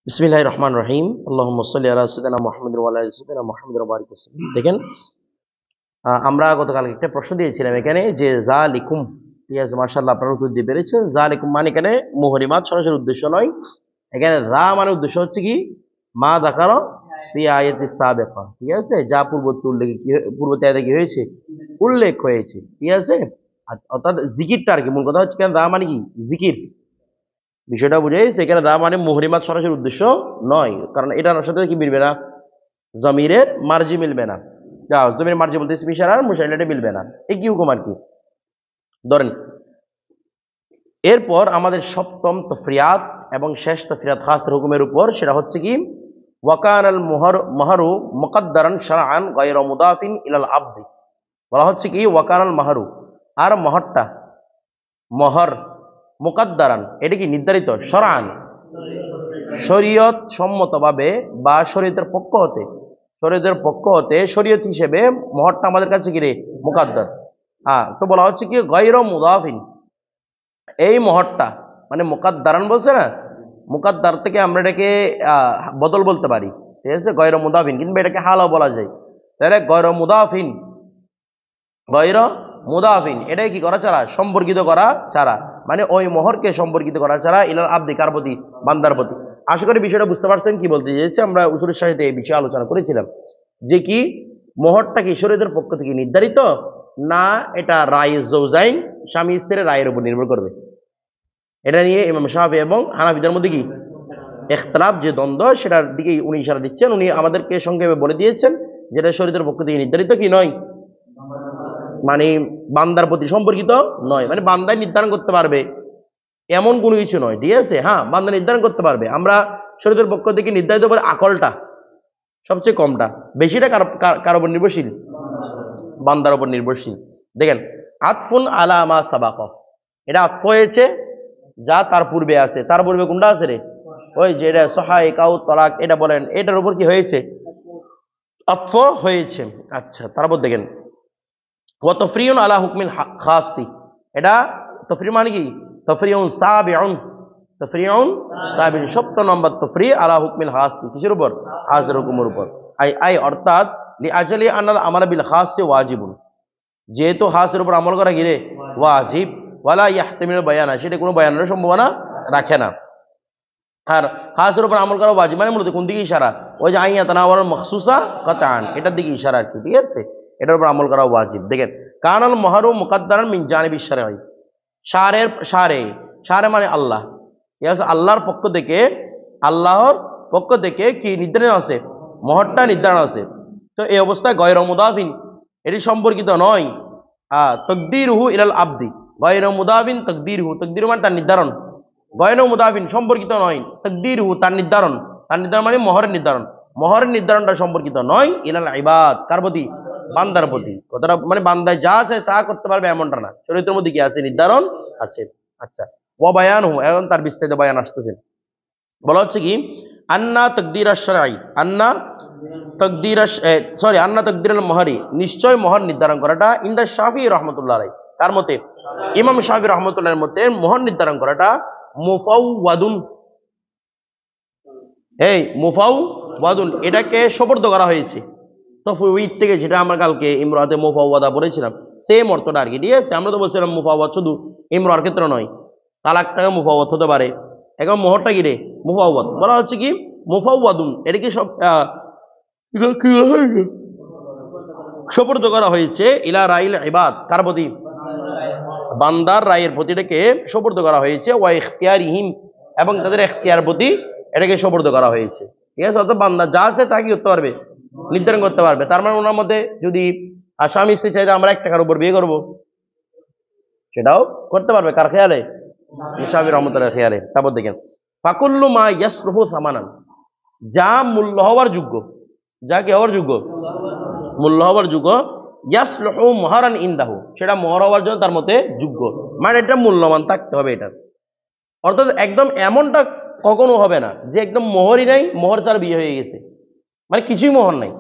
বিসমিল্লাহির রহমানির রহিম। আল্লাহুম্মা সাল্লি আলা সাইয়্যিদিনা মুহাম্মাদিন ওয়া আলা আলি সাইয়্যিদিনা মুহাম্মাদিন ওয়া বারিক ওয়াসাল্লাম। দেখেন, আমরা গতকাল একটা প্রশ্ন দিয়েছিলাম এখানে যে যালিকুম, ঠিক আছে, মাশাআল্লাহ আপনারা উত্তর দিয়ে পেরেছেন। যালিকুম মানে এখানে মুহরিমাত সরাসরি উদ্দেশ্য নয়। এখানে যা মানে উদ্দেশ্য হচ্ছে কি মা যাকারা ফি আয়াতিস সাবিকা, ঠিক আছে, যা পূর্ববর্তী উল্লেখ পূর্ববর্তী আয়াতে কি হয়েছে উল্লেখ হয়েছে, ঠিক আছে। অর্থাৎ জিকিরটা আর কি মূল কথা হচ্ছে, কেন যা মানে কি জিকির, বিষয়টা বুঝাই। সেখানে দা মানে মুহরিমাত সরাসরি উদ্দেশ্য নয়, কারণ এটার সাথে কি মিলবে না, জমিরের মার্জি মিলবে না। জমির মার্জি বলতে ইশারার মুশাইলাটা মিলবে না। এই কি হুকুম আর কি ধরেন। এরপর আমাদের সপ্তম তফরিয়াত এবং শেষ তফরিয়াত খাসের হুকুমের উপর, সেটা হচ্ছে কি ওয়াকানাল মাহরু মুকদ্দারান শারআন গায়রা মুদাফিন ইলাল আবদি। বলা হচ্ছে কি ওয়াকানাল মাহরু, আর মহরটা, মহর মুকদ্দারান এটা কি নির্ধারিত, শারআন শরীয়ত সম্মতভাবে বা শরীয়তের পক্ষ হতে, শরীয়ত হিসেবে মহরটা আমাদের কাছে কি রে মুকদ্দার। তো বলা হচ্ছে কি গায়রা মুদাফিন, এই মহরটা মানে মুকদ্দারান বলছে না, মুকদ্দার থেকে আমরা এটাকে বদল বলতে পারি, ঠিক আছে, গায়রা মুদাফিন, কিন্তু এটাকে হালাও বলা যায়। তাহলে গায়রা মুদাফিন এটাই কি করা ছাড়া, সম্পর্কিত করা ছাড়া, মানে ওই মোহরকে সম্পর্কিত করা ছাড়া ইলাল আবদি, কার প্রতি, বান্দার প্রতি। আশা করি বিষয়টা বুঝতে পারছেন কি বলতে চেয়েছি। আমরা উসুলের সাথে এই বিষয়ে আলোচনা করেছিলাম যে কি মোহরটা কি শরীয়তের পক্ষ থেকে নির্ধারিত, না এটা রায় জৌজাইন স্বামী স্ত্রীর রায়ের উপর নির্ভর করবে। এটা নিয়ে ইমাম শাফি এবং হানাফিদের মধ্যে কি ইখতিলাফ, যে দ্বন্দ্ব, সেটার দিকে উনি ইশারা দিচ্ছেন। উনি আমাদেরকে সংক্ষেপে বলে দিয়েছেন যেটা শরীয়তের পক্ষ থেকে নির্ধারিত কি নয়, মানে বান্দার প্রতি সম্পর্কিত নয়, মানে বান্দায় নির্ধারণ করতে পারবে এমন কোনো কিছু নয়, ঠিক আছে। বান্দা নির্ধারণ করতে পারবে। আমরা শরীয়তের পক্ষ থেকে নির্ধারিত করে আকলটা সবচেয়ে কমটা, বেশিটা কার উপর নির্ভরশীল, বান্দার উপর নির্ভরশীল। দেখেন, আতফুন আলা মা সাবাক, এটা আতফ হয়েছে যা তার পূর্বে আছে। তার পূর্বে কোনটা আছে রে, ওই যে এটা সহায় কাউ তলাক, এটা বলেন, এটার উপর কি হয়েছে, আতফ হয়েছে। আচ্ছা, তারপর দেখেন তফরিউন আলা হুকমিল খাসি, এটা তফরি মানে কি তফরিউন সাবিউন, সপ্তম নম্বর তফরি আলা হুকমিল খাসি, কিসের উপর, খাসের হুকুমের উপর। অর্থাৎ লিআজলি আনাল আমাল বিল খাসি ওয়াজিবুন, যেহেতু খাসের উপর আমল করা গিরে ওয়াজিব, ওয়ালা ইয়াহতামিলু বায়ানা, সেটা কোনো বায়ানের সম্ভাবনা রাখে না। আর খাসের উপর আমল করা ওয়াজিব মানে মূলত কোন দিকে ইশারা, ওই যে আইয়া তানাওয়াল মখসুসা কাতান, এটার দিকে ইশারা আর কি, ঠিক আছে, এটার উপর আমল করা ওয়াজিব। দেখেন, কানাল মাহরু মুকদ্দারান মিন জানিবি শারঈ, শারে মানে আল্লাহ, ঠিক আছে, আল্লাহর পক্ষ থেকে কি নির্ধারণ আছে, মহরটা নির্ধারণ আছে। তো এই অবস্থায় গায়রা মুদাফিন এটি সম্পর্কিত নয়, তাকদীরুহু ইলাল আবদি, গায়রা মুদাফিন তাকদীরুহু, তাকদীর মানে তার নির্ধারণ, গায়রা মুদাফিন সম্পর্কিত নয়, তাকদীরুহু তার নির্ধারণ, মানে মহরের নির্ধারণটা সম্পর্কিত নয় ইলাল ইবাদ, কার প্রতি, বান্দার প্রতি। কথাটা মানে বান্দায় যা চায় তা করতে পারবে এমনটা না, শরীয়তের মধ্যে কি আছে, নির্ধারণ আছে। আচ্ছা, ওয়া বায়ানহু, এখন তার বিস্তারিত বয়ান আসতেছে। বলা হচ্ছে কি আন্না তাকদীরাশ শারঈ, আন্না তাকদীরুল মুহরি, নিশ্চয় মোহর নির্ধারণ করাটা, ইনদা শাফি রাহমাতুল্লাহ আলাইহি, তার মতে, ইমাম শাফি রাহমাতুল্লাহর মতে মোহর নির্ধারণ করাটা মুফাওয়াদুন, মুফাওয়াদুন এটাকে সুপর্দ করা হয়েছে। তফউইদ থেকে, যেটা আমরা কালকে ইমরাতে মুফাওয়াদা পড়েছিলাম, সেম অর্থটা আর কি, ঠিক আছে। আমরা তো বলছিলাম মুফাওয়াদ শুধু ইমরার ক্ষেত্রে নয়, তালাকটাকে মুফাওয়াদ হতে পারে। এখন মোহরটা কি রে, মুফাওয়াদ। বলা হচ্ছে কি মুফাওয়াদুন এটাকে সব সুপর্দ করা হয়েছে ইলা রাইল ইবাদ, কার প্রতি, বান্দার রায়ের প্রতি এটাকে সুপর্দ করা হয়েছে, ওয়া ইখতিয়ারিহিম, এবং তাদের ইখতিয়ার প্রতি এটাকে সুপর্দ করা হয়েছে, ঠিক আছে। অর্থাৎ বান্দা যা আছে তা কি করতে পারবে, নির্ধারণ করতে পারবে। তার মানে ওনার মধ্যে যদি স্বামী স্ত্রী চাইতে আমরা 1 টাকার উপর বিয়ে করব, সেটাও করতে পারবে, কার খেয়ালে, শাফি রাহমাতুল্লাহ খেয়ালে। তারপর দেখেন ফাকুল্লু মা ইয়াসরুহু সামানান, যা মূল্য হওয়ার যোগ্য, যা কি হওয়ার যোগ্য, মূল্য হওয়ার যোগ্য, ইয়াসলুহু মুহরান ইনদাহু, সেটা মোহর হওয়ার জন্য তার মতে যোগ্য, মানে এটা মূল্যবান থাকতে হবে এটার। অর্থাৎ একদম এমনটা কখনো হবে না যে একদম মোহরই নাই, মোহর ছাড়া বিয়ে হয়ে গেছে, মানে কিছুই মোহর নাই,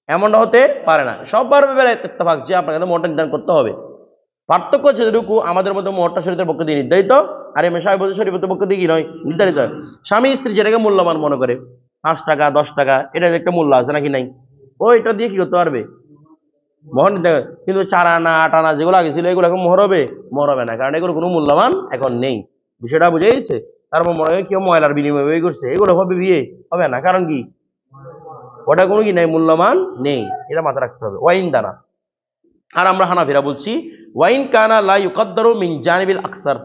এমনটা হতে পারে না। সবার ব্যাপারে ইত্তেফাক যে আপনাকে মোহরটা নির্ধারণ করতে হবে। পার্থক্য হচ্ছে যেটুকু আমাদের মধ্যে মোহরটা শরীয়তের পক্ষ থেকে নির্ধারিত, আর এমএ সাহেব বলছে শরীয়তের পক্ষ থেকে কি নয়, নির্ধারিত। স্বামী স্ত্রী যেটাকে মূল্যবান মনে করে, 5 টাকা 10 টাকা, এটা একটা মূল্য আছে নাকি নাই, ওইটা দিয়ে কি করতে পারবে, মোহর নিতে। কিন্তু 4 আনা 8 আনা যেগুলো আগে ছিল এগুলো এখন মোহর হবে, মোহর হবে না, কারণ এগুলো কোনো মূল্যবান এখন নেই। বিষয়টা বুঝে গেছে? তারপর মনে হয় কেউ ময়লার বিনিময়ে বিয়ে করছে, এগুলো হবে বিয়ে হবে না, কারণ কি ওটা কোনো কি নেই, মূল্যমান নেই। এটা মাথায় রাখতে হবে। ওয়াইন দ্বারা, আর আমরা হানাফিরা বলছি ওয়াইন কানা লা ইউকাদ্দারু মিন জানিবিল আকসার,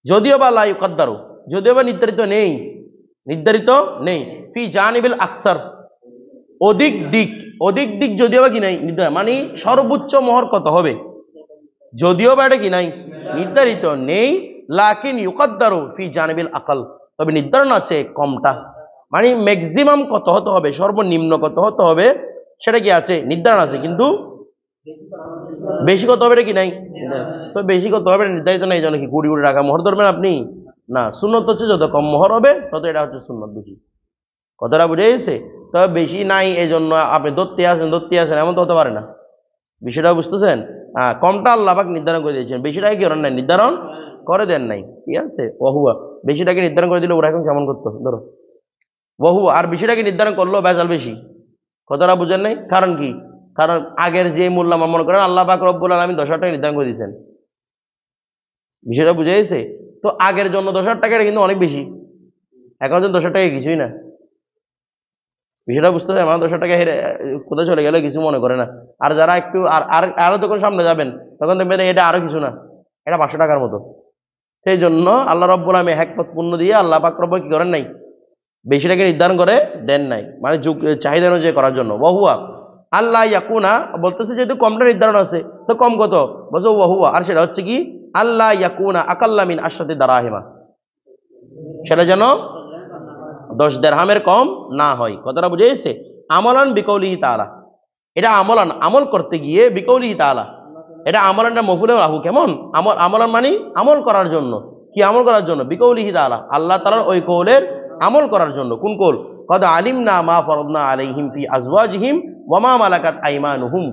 যদিও বা লা ইউকাদ্দারু, যদিও বা নির্ধারিত নেই, নির্ধারিত নেই, ফি জানিবিল আকসার, অধিক দিক, অধিক দিক যদিও বা কি নাই নির্ধারিত, মানে সর্বোচ্চ মোহর কত হবে, যদিও বা এটা কি নাই নির্ধারিত নেই, লাকিন ইউকাদ্দারু ফি জানিবিল আকাল, তবে নির্ধারণ আছে কমটা, মানে ম্যাক্সিমাম কত হতে হবে, সর্বনিম্ন কত হতে হবে সেটা কি আছে, নির্ধারণ আছে, কিন্তু বেশি কত হবে এটা কি নাই, তো বেশি কত হবে নির্ধারিত নেই। জন্য কি 20 কোটি টাকা মোহর ধরবেন আপনি না, সুন্নত হচ্ছে যত কম মোহর হবে তত এটা হচ্ছে সুন্নত বেশি। কথাটা বুঝে গেছে? তবে বেশি নাই এই জন্য আপনি ধরতে আছেন এমন তো হতে পারে না। বিষয়টা বুঝতেছেন? কমটা আল্লাহ পাক নির্ধারণ করে দিয়েছেন, বেশিটাকে কি করেন নাই, নির্ধারণ করে দেন নাই। ঠিক আছে? ওহুয়া, বেশিটাকে নির্ধারণ করে দিলে ওরা এখন কেমন করতো ধরো, ওহুয়া, আর বেশিটাকে নির্ধারণ করলো বেজাল বেশি। কথাটা বুঝেন নাই? কারণ কি, কারণ আগের যে মূল্য মনে করেন আল্লাহ পাক রব্বুল আলামিন 10,000 টাকা নির্ধারণ করে দিয়েছেন। বিষয়টা বুঝে গেছে? তো আগের জন্য 10,000 টাকা কিন্তু অনেক বেশি, এখন 10,000 টাকা কিছুই না। বিষয়টা বুঝতে চাই, আমার 10,000 টাকা হেরে কোথায় চলে গেলে কিছু মনে করে না। আর যারা একটু আরো যখন সামনে যাবেন তখন দেখবেন এটা আরো কিছু না, এটা 500 টাকার মতো। সেই জন্য আল্লাহ রব্বুল আলামিন হ্যাকপথ পূর্ণ দিয়ে আল্লাহ পাক রব্বুল কি করেন নাই, বেশি টাকা নির্ধারণ করে দেন নাই, মানে যুগ চাহিদা অনুযায়ী করার জন্য। ওহুয়া আল্লাহ ইয়াকুনা, বলতেছে যেহেতু কমটা নির্ধারণ আছে, তো কম কত বলছে ওহুয়া, আর সেটা হচ্ছে কি আল্লাহ ইয়াকুনা আকাল্লা মিন আশরাতি দারাহিমা, সেটা যেন 10 দিরহামের কম না হয়। কথাটা বুঝে গেছে? আমলান বিকৌলিহি তাআলা, এটা আমলান আমল করতে গিয়ে, বিকৌলিহি তাআলা, এটা আমলানটা মফুলে রাহু, কেমন আমলান মানে আমল করার জন্য, কি আমল করার জন্য, বিকৌলিহি তাআলা, আল্লাহ তাআলার ওই কওলের আমল করার জন্য। কোন কওল? কদ আলিমনা মা ফারাদনা আলাইহিম ফি আজওয়াজিহিম ওয়া মা মালাকাত আইমানুহুম।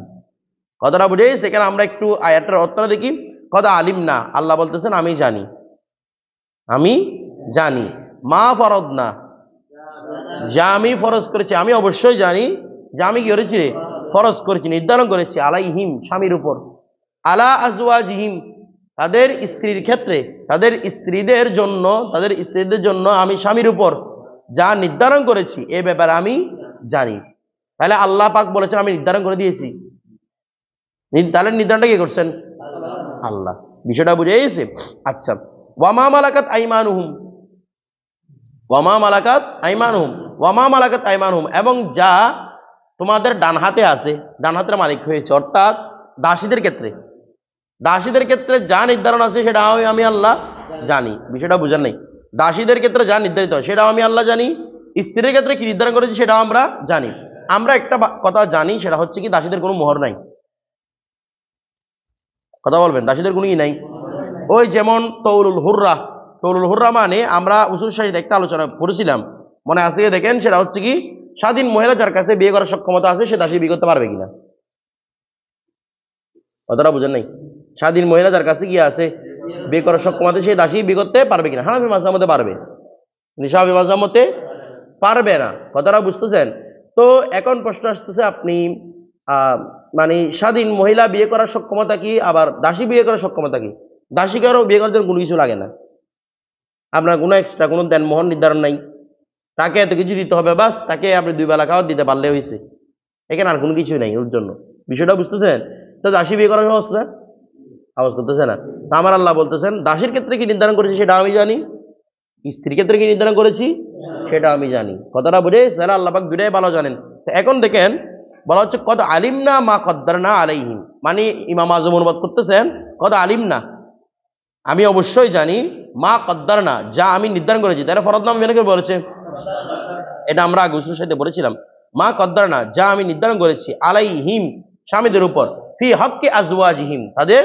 কথাটা বুঝে গেছে? এখানে আমরা একটু আয়াতের অর্থটা দেখি। কদ আলিমনা, আল্লাহ বলতেছেন আমি জানি, আমি জানি, মা ফারাদনা, যা আমি ফরজ করেছি, আমি অবশ্যই জানি যে আমি কি করেছি, ফরজ করেছি, নির্ধারণ করেছি, আলাইহিম স্বামীর উপর, আলা আজওয়াজিহিম তাদের স্ত্রীর ক্ষেত্রে, তাদের স্ত্রীদের জন্য আমি স্বামীর উপর যা নির্ধারণ করেছি এ ব্যাপারে আমি জানি। তাহলে আল্লাহ পাক বলেছেন আমি নির্ধারণ করে দিয়েছি, তাহলে নির্ধারণটা কি করছেন আল্লাহ। বিষয়টা বুঝে গেছে? আচ্ছা, ওয়ামা মালাকাত আইমানুহুম, ওয়ামা মালাকাত আইমানুহুম, ওয়ামা মালাকাত আইমানুহুম, এবং যা তোমাদের ডান হাতে আছে, ডান হাতের মালিক হয়েছে, অর্থাৎ দাসীদের ক্ষেত্রে, দাসীদের ক্ষেত্রে যা নির্ধারণ আছে সেটা আমি আল্লাহ জানি। বিষয়টা বুঝেন নাই? দাসীদের ক্ষেত্রে যা নির্ধারিত সেটাও আমি আল্লাহ জানি, স্ত্রীর ক্ষেত্রে কি নির্ধারণ করেছি সেটাও আমরা জানি। আমরা একটা কথা জানি, সেটা হচ্ছে কি দাসীদের কোনো মোহর নাই। কথা বলবেন, দাসীদের কোনো কি নাই। ওই যেমন তৌলুল হুররা, তৌলুল হুররা মানে আমরা উসুল শাহিদ একটা আলোচনা করেছিলাম, মনে আছে দেখেন, সেটা হচ্ছে কি স্বাধীন মহিলা যার কাছে বিয়ে করার সক্ষমতা আছে সে দাসী বিয়ে করতে পারবে কিনা। কথাটা বুঝেন নাই? স্বাধীন মহিলা যার কাছে কি আছে, বিয়ে করার সক্ষমতা, সে দাসী বিয়ে করতে পারবে কিনা। হানাফি মাযহাব মতে পারবে, শাফিঈ মাযহাব মতে পারবে না। কথাটা বুঝতেছেন? তো এখন প্রশ্ন আসতেছে, আপনি মানে স্বাধীন মহিলা বিয়ে করার সক্ষমতা কি, আবার দাসী বিয়ে করার সক্ষমতা কি? দাসীকে আরও বিয়ে করতে কোনো কিছু লাগে না, আপনার কোনো এক্সট্রা কোনো দেনমোহর নির্ধারণ নাই, তাকে এত কিছু দিতে হবে, বাস তাকে আপনি 2 বেলা খাওয়া দিতে পারলে হয়েছে, এখানে আর কোনো কিছুই নাই ওর জন্য। বিষয়টা বুঝতেছেন? তো দাসী বিয়ে করা সহজ না, আওয়াজ করতেছে না? তা আমার আল্লাহ বলতেছেন দাসীর ক্ষেত্রে কি নির্ধারণ করেছি সেটা আমি জানি, স্ত্রীর ক্ষেত্রে কি নির্ধারণ করেছি সেটা আমি জানি। কথাটা বুঝে তাহলে আল্লাহ পাক দুটাই ভালো জানেন। তো এখন দেখেন বলা হচ্ছে কদ আলিমনা মা কদ্দারনা আলাইহিম, মানে ইমাম আজম অনুবাদ করতেছেন কদ আলিমনা, আমি অবশ্যই জানি, মা কদ্দারনা যা আমি নির্ধারণ করেছি। তাহলে ফরজ নাম মেনে বলেছে, এটা আমরা আগে উসুলের সাথে বলেছিলাম, মা কদ্দারনা যা আমি নির্ধারণ করেছি, আলাইহিম স্বামীদের উপর, ফি হক্কে আজওয়াজিহিম তাদের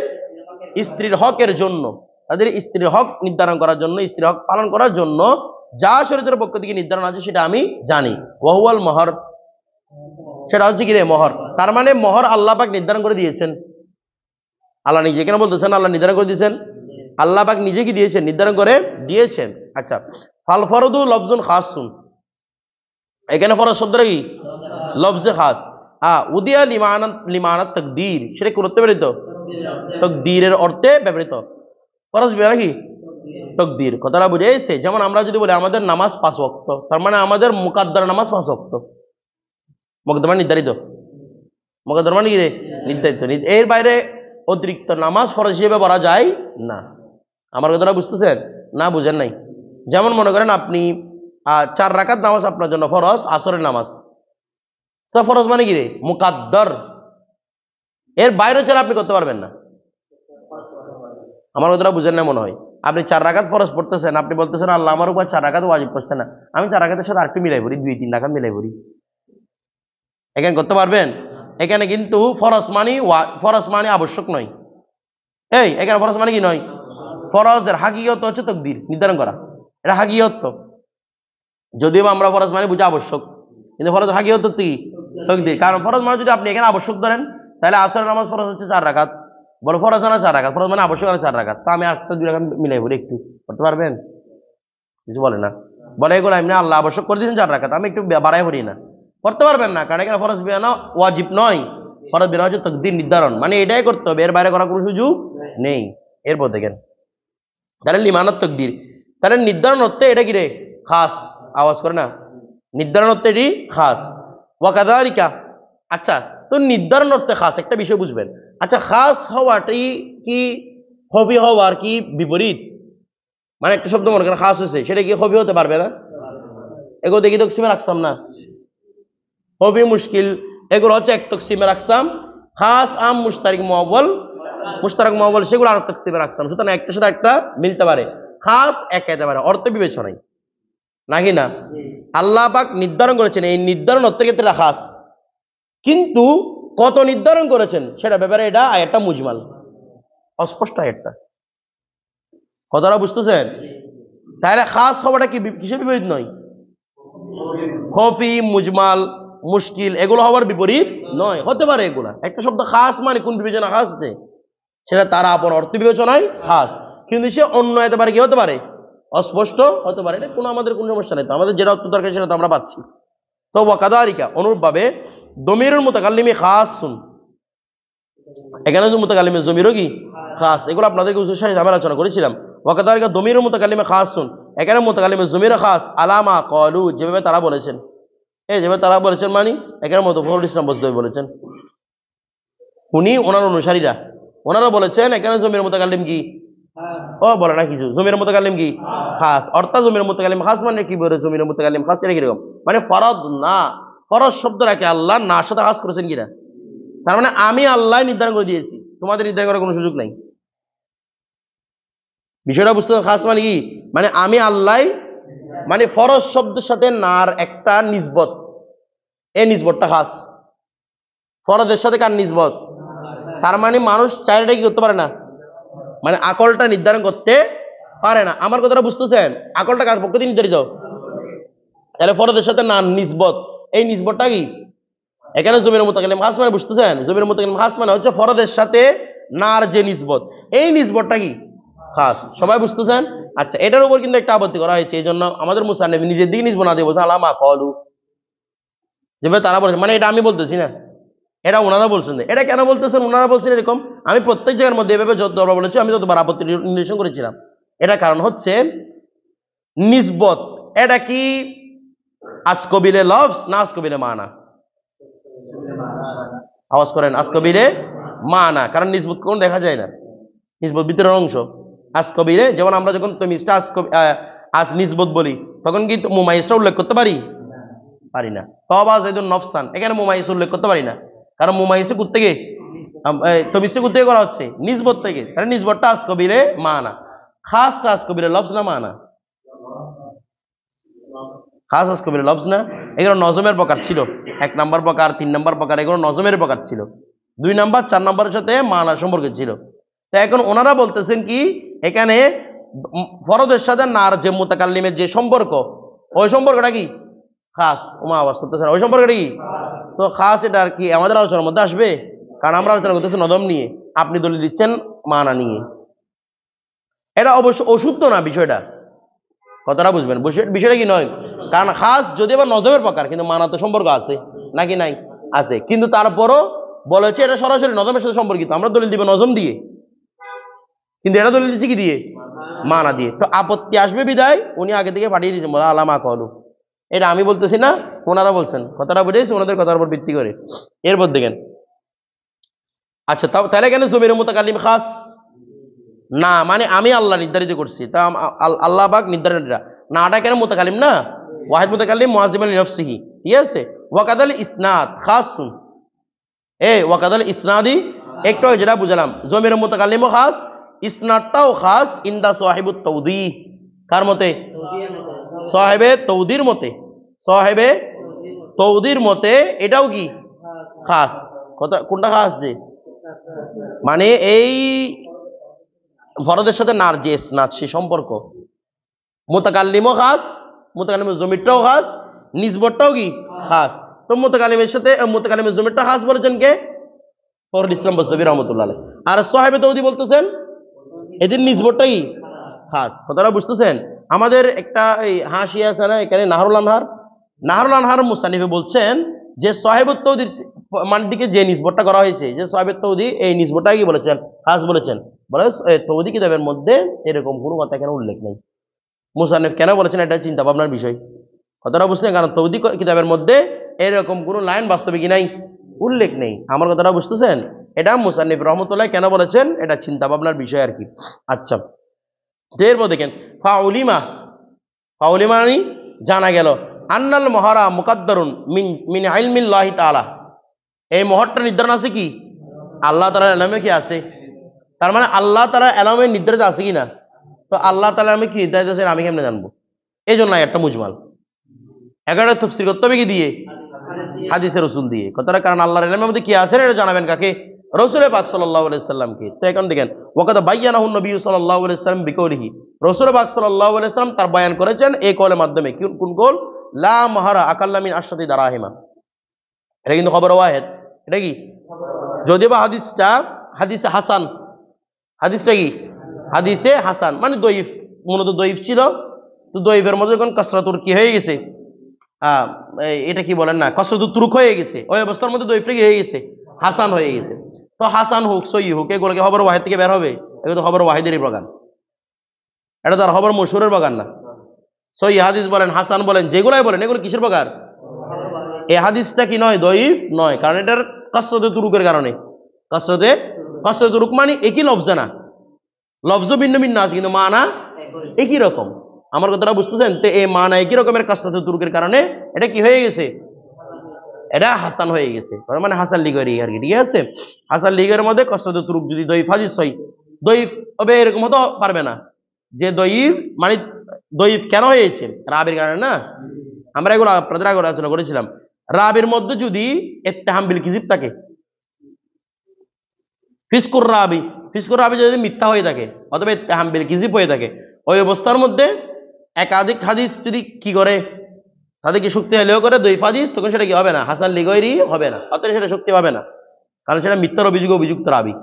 স্ত্রীর হকের জন্য, তাদের স্ত্রীর হক নির্ধারণ করার জন্য, স্ত্রীর হক পালন করার জন্য যা শরীয়তের পক্ষ থেকে নির্ধারণ আছে সেটা আমি জানি। ওয়াহুয়াল মোহর, সেটা হচ্ছে কি রে মোহর। তার মানে মোহর আল্লাহ পাক নির্ধারণ করে দিয়েছেন, আল্লাহ নিজে কেন বলতেছেন আল্লাহ নির্ধারণ করে দিয়েছেন। আল্লাহ পাক নিজে কি দিয়েছেন, নির্ধারণ করে দিয়েছেন। আচ্ছা, ফাল ফরদু লফজুন খাসুন, এখানে ফরজ শব্দটা কি লফজে খাস। উদিয়া লিমানাত তাকদীর, সেটা কোন অর্থে ব্যবহৃত, তাকদীরের অর্থে ব্যবহৃত। ফরজ বিনা কি তাকদীর, কথাটা বুঝেছে। যেমন আমরা যদি বলি আমাদের নামাজ 5 ওয়াক্ত, তার মানে আমাদের মুকাদ্দার নামাজ 5 ওয়াক্ত, মুকাদ্দার মানে নির্ধারিত, মুকাদ্দার মানে কি রে নির্ধারিত, এর বাইরে অতিরিক্ত নামাজ ফরজ হিসেবে বলা যায় না। আমার কথাটা বুঝতেছেন না, বুঝেন নাই? যেমন মনে করেন আপনি 4 রাকাত নামাজ আপনার জন্য ফরজ, আসরের নামাজ, তো ফরজ মানে কি রে মুকাদ্দার, এর বাইরে ছাড়া আপনি করতে পারবেন না। আমার কথাটা বুঝেন না মনে হয়। আপনি 4 রাকাত ফরজ পড়তেছেন, আপনি বলতেছেন আল্লাহ আমার উপর 4 রাকাত ওয়াজিব করছে না, আমি 4 রাকাতের সাথে আরেকটু মিলাই পড়ি, 2-3 রাকাত মিলাই পড়ি, এখানে করতে পারবেন? এখানে কিন্তু ফরজ মানে আবশ্যক নয়। এখানে ফরজ মানে কি নয়, ফরজের হাকিকত হচ্ছে তাকদীর, নির্ধারণ করা, এটা হাকিকত। যদিও আমরা ফরজ মানে বুঝি আবশ্যক, কিন্তু ফরজ হাকিকত কি তাকদীর। কারণ ফরজ মানে যদি আপনি এখানে আবশ্যক ধরেন, তাহলে আসরের নামাজ ফরজ হচ্ছে 4 রাকাত, বলে ফরজ না 4 রাকাত, ফরজ মানে আবশ্যক 4 রাকাত, তো আমি আরেকটা 2 রাকাত মিলাই পড়ি, একটু করতে পারবেন? কিছু বলে না, বলে এগুলো এমনি আল্লাহ আবশ্যক করে দিয়েছেন 4 রাকাত, আমি একটু বাড়াই পড়ি না, করতে পারবেন না। কারণ এখানে ফরজ বিনা ওয়াজিব নয়, ফরজ বিনা হচ্ছে তাকদীর, নির্ধারণ, মানে এটাই করতে হবে, এর বাইরে করার কোনো সুযোগ নেই। এরপর দেখেন তাহলে লিমানত তাকদীর, তাহলে নির্ধারণ অর্থে এটা কি রে খাস, আওয়াজ করে না, নির্ধারণ অর্থে এটি খাস। ওয়াকাযালিকা, আচ্ছা তো নির্ধারণ অর্থে খাস একটা বিষয় বুঝবেন। আচ্ছা, খাস হওয়াটাই কি হবি হওয়ার কি বিপরীত? মানে একটা শব্দ মনে করেন খাস হয়েছে, সেটা কি হবি হতে পারবে না? এগুলো দেখি তকসিমে রাখছাম না, হবি মুশকিল, এগুলো হচ্ছে এক তকসিমে রাখছাম। খাস আম মুশতারিক মুআব্বল সেগুলো আর তকসিমে রাখছাম। সুতরাং একটার সাথে একটা মিলতে পারে, খাস একাইতে পারে, অর্থ বিবেচনায়, নাকি না? আল্লাহ পাক নির্ধারণ করেছেন, এই নির্ধারণ অর্থের ক্ষেত্রে খাস, কিন্তু কত নির্ধারণ করেছেন সেটা ব্যাপারে এটা আয়াতটা মুজমাল, অস্পষ্ট আয়াতটা, কথাটা বুঝতেছেন? তাহলে খাস হওয়াটা কি কিসের বিপরীত নয়? খফি, মুজমাল, মুশকিল এগুলো হওয়ার বিপরীত নয়, হতে পারে এগুলা। একটা শব্দ খাস মানে কোন বিবেচনা খাস নেই, সেটা তারা আপন অর্থ বিবেচনায় খাস, কিন্তু সে অন্য হতে পারে, কি হতে পারে অস্পষ্ট হতে পারে, এটা কোনো আমাদের কোনো সমস্যা নেই, তো আমাদের যেটা অর্থ দরকার সেটা তো আমরা পাচ্ছি। তো ওয়াকাযালিকা অনুরূপভাবে দমিরুল মুতাকাল্লিমি খাসুন, এখানে যে মুতাকাল্লিমের জমিরও কি খাস, এগুলো আপনাদেরকে উচ্চ সাহিত্যে আমি আলোচনা করেছিলাম। ওয়াকাযালিকা দমিরুল মুতাকাল্লিমি খাসুন, এখানে মুতাকাল্লিমের জমিরও খাস, আলামা ক্বালু যেভাবে তারা বলেছেন, যেভাবে তারা বলেছেন মানে এখানে মুফাসসিরুল ইসলাম বজলুই বলেছেন, উনি ওনার অনুসারীরা, ওনারা বলেছেন এখানে জমির মুতাকাল্লিম কি বলে না কিছু, জমির মুতাকাল্লিম কি খাস, অর্থাৎ জমির মুতাকাল্লিম খাস মানে কি বলে, জমির মুতাকাল্লিম খাস এটা কিরকম, মানে ফরদ না, ফরজ শব্দটাকে আল্লাহ না সাথে খাস করেছেন কিনা, তার মানে আমি আল্লাহ নির্ধারণ করে দিয়েছি, তোমাদের নির্ধারণ করার কোনো সুযোগ নাই। বিষয়টা বুঝতে, খাস মানে কি, মানে আমি আল্লাহ, মানে ফরজ শব্দের সাথে নার একটা নিসবত, এই নিসবতটা খাস, ফরজের সাথে কার নিসবত, তার মানে মানুষ চাইলেটা কি করতে পারে না, মানে আকলটা নির্ধারণ করতে পারে না। আমার কথাটা বুঝতেছেন? আকলটা কার পক্ষ থেকে নির্ধারিত, তাহলে ফরজের সাথে নার নিসবত, এই নিসবতটা কি এখানে জমির মুতাকাল্লিম খাস মানে বুঝতেছেন, জমির মুতাকাল্লিম খাস মানে হচ্ছে ফরজের সাথে নার যে নিসবত, এই নিসবতটা কি খাস, সবাই বুঝতেছেন? আচ্ছা, এটার উপর কিন্তু একটা আপত্তি করা হয়েছে, এই জন্য আমাদের মুসান্নিফ নিজের দিকে নিসবত না দিয়ে বলছেন আলামা ক্বালু, যেভাবে তারা বলেছেন, মানে এটা আমি বলতেছি না, এটা ওনারা বলছেন। এটা কেন বলতেছেন ওনারা বলছেন এরকম, আমি প্রত্যেক জায়গার মধ্যে এভাবে যতবার বলেছি, আমি যতবার আপত্তি নিরসন করেছিলাম, এটা কারণ হচ্ছে নিসবত এটা কি আসকবিলে লফজ না আসকবিলে মানা, আওয়াজ করেন, আসকবিলে মানা, কারণ নিসবত কোন দেখা যায় না, নিসবত ভিতরের অংশ। আসকবিলে যেমন আমরা যখন তমিজটা আস নিসবত বলি, তখন কি মুমাইজটা উল্লেখ করতে পারি না, তবা যাইদুন নফসান, এখানে মুমাইজ উল্লেখ করতে পারি না, কারণ মুমাইজটা কোত্থেকে, তমিজটা কোত্থেকে করা হচ্ছে, নিসবত থেকে, কারণ নিসবতটা আসকবিলে মানা, খাসটা আসকবিলে লফজ না মানা, খাস আসকবিলে লফজ না। এগুলো নজমের প্রকার ছিল, 1 নম্বর প্রকার, 3 নম্বর প্রকার, এগুলো নজমের প্রকার ছিল, 2 নম্বর 4 নম্বরের সাথে মানা সম্পর্ক ছিল। তো এখন ওনারা বলতেছেন কি, এখানে ফরজের সাথে নার যে মুতাকাল্লিমের যে সম্পর্ক, ওই সম্পর্কটা কি খাস, আওয়াজ করতেছেন, ওই সম্পর্কটা কি, তো খাস এটা আর কি আমাদের আলোচনার মধ্যে আসবে, কারণ আমরা আলোচনা করতেছি নজম নিয়ে, আপনি দলিল দিচ্ছেন মানা নিয়ে। এটা অবশ্য ওষুধ তো না বিষয়টা, কথাটা বুঝবেন। বিষয়টা কি নয়, কারণ খাস যদি আবার নজমের প্রকার, কিন্তু মানা তো সম্পর্ক আছে নাকি নাই, আছে, কিন্তু তারপরও বলেছে এটা সরাসরি নজমের সাথে সম্পর্কিত। আমরা দলিল দিব নজম দিয়ে, কিন্তু এটা দলিল দিচ্ছি কি দিয়ে, মানা দিয়ে। তো আপত্তি আসবে বিদায় উনি আগে থেকে পাঠিয়ে দিয়েছেন, বলা আলামা কলু। এটা আমি বলতেছি না, ওনারা বলছেন, কথাটা বুঝেছি ওনাদের কথার উপর ভিত্তি করে। এরপর দেখেন, আচ্ছা তাহলে কেন জমির মুতাকাল্লিম খাস না, মানে আমি আল্লাহ নির্ধারিত করছি, তা আল্লাহ পাক নির্ধারণ না, এটা কেন মুতাকাল্লিম না, ওয়াহিদ মুতাকাল্লিম মুআজ্জিমান লিনাফসিহি, ঠিক আছে। ওয়াকাদাল ইসনাদ খাসুন, ওয়াকাদাল ইসনাদি একটু যেটা বুঝলাম, জমির মুতাকাল্লিমও খাস, ইসনাদটাও খাস, ইনদা সাহিবুত তাওদীহ, কার মতে, সাহেবে তৌদির মতে, সাহেবে তৌদির মতে এটাও কি খাস। কথা কোনটা খাস, যে মানে এই ফরদের সাথে নার যে ইসনাদ সে সম্পর্ক, মুতাকাল্লিমও খাস, মুতাকাল্লিমের জমিরটাও খাস, নিসবতটাও কি খাস। তো মুতাকাল্লিমের সাথে মুতাকাল্লিমের জমিরটা খাস বলেছেন কে, ফখরুল ইসলাম বজলভী রাহমাতুল্লাহ আলাইহি। আর সাহেবে তৌদি বলতেছেন এদের নিসবতটাই খাস। কথাটা বুঝতেছেন। আমাদের একটা এই হাসি আছে না এখানে, নাহরুল আনহার মুসান্নিফে বলছেন যে সাহেবুত তৌদির মান দিকে যে নিসবতটা করা হয়েছে, যে সাহেবুত তৌদি, এই নিসবতটাই কি বলেছেন, খাস বলেছেন। বলে তৌদি কিতাবের মধ্যে এরকম কোনো কথা কেন উল্লেখ নেই, মুসান্নিফ কেন বলেছেন এটা চিন্তা ভাবনার বিষয়। কথাটা বুঝলেন, কারণ তৌদি কিতাবের মধ্যে এরকম কোনো লাইন বাস্তবে কি নাই, উল্লেখ নেই। আমার কথাটা বুঝতেছেন, এটা মুসান্নিফ রহমতুল্লাহ কেন বলেছেন এটা চিন্তা ভাবনার বিষয় আর কি। আচ্ছা, এরপর দেখেন ফাউলিমা, ফাউলিমা মানে জানা গেল, আন্নাল মহারা মুকাদ্দারুন মিন ইলমিল্লাহি তাআলা, এই মহরটা নির্ধারণ আছে কি আল্লাহ তাআলার ইলমে কি আছে, তার মানে আল্লাহ তাআলার ইলমে নির্ধারিত আছে কি না। তো আল্লাহ তাআলার ইলমে কি নির্ধারিত আছে আমি কেমনে জানবো, এই জন্য একটা মুজমাল 11টা তাফসীর করতে হবে কি দিয়ে, হাদিসে রাসূল দিয়ে। কথাটা কারণ আল্লাহর ইলমের মধ্যে কি আছে এটা জানাবেন কাকে, রাসূল পাক সাল্লাল্লাহু আলাইহি সাল্লামকে। তো এখন দেখেন ওয়াকাদ বায়ানাহু নবী সাল্লাল্লাহু আলাইহি সাল্লাম বিকৌলিহি, রাসূল পাক সাল্লাল্লাহু আলাইহি সাল্লাম তার বয়ান করেছেন এই কওলের মাধ্যমে। কোন কওল, লা মাহারা আকাল্লা মিন আশরাতি দারাহিমা। এটা কিন্তু খবর ওয়াহিদ, এটা কি যদিও বা হাদিসটা হাদিসে হাসান, হাদিসটা কি হাদিসে হাসান মানে দয়ীফ, মূলত দয়ীফ ছিল। তো দয়ীফের মধ্যে যখন কসরাতুর কি হয়ে গেছে, এটা কি বলেন না, কসরাতুর তুরুক হয়ে গেছে, ওই অবস্থার মধ্যে দয়ীফটা কি হয়ে গেছে, হাসান হয়ে গেছে। তো হাসান হোক সহি হোক এগুলোকে খবর ওয়াহিদ থেকে বের হবে, এগুলো তো খবর ওয়াহিদেরই বাগান, এটা তার খবর মশহুরের বাগান না। সহি হাদিস বলেন, হাসান বলেন, যেগুলাই বলেন এগুলো কিসের প্রকার, এই হাদিসটা কি নয়, দয়ীফ নয়, কারণ এটার কসরতে তুরুকের কারণে। কসরতে তুরুক মানে একই লফজ না, লফজ ভিন্ন ভিন্ন আছে কিন্তু মানা একই রকম। আমার কথাটা বুঝতেছেন। তো এই মানা একই রকমের কসরতে তুরুকের কারণে এটা কি হয়ে গেছে, এটা হাসান হয়ে গেছে, মানে হাসান লিগরি আর কি, ঠিক আছে। হাসান লিগের মধ্যে কসরতে তুরুক যদি দয়ীফ হাদিস হয়, দয়ীফ হবে এরকম হতে পারবে না, যে দয়ীফ মানে দয়ীফ কেন হয়েছে, রাবির কারণে না। আমরা এগুলো আপনাদের আগে আলোচনা করেছিলাম। রাবির মধ্যে যদি ইত্তেহাম বিল কিযিব থাকে, ফিসকুর রাবি যদি মিথ্যা হয়ে থাকে অথবা ইত্তেহাম বিল কিযিব হয়ে থাকে, ওই অবস্থার মধ্যে একাধিক হাদিস যদি কি করে, তাদেরকে শক্তি হলেও করে দয়ীফ হাদিস, তখন সেটা কি হবে না, হাসান লিগরি হবে না, অতএব সেটা শক্তি পাবে না, কারণ সেটা মিথ্যার অভিযোগে অভিযুক্ত রাবি।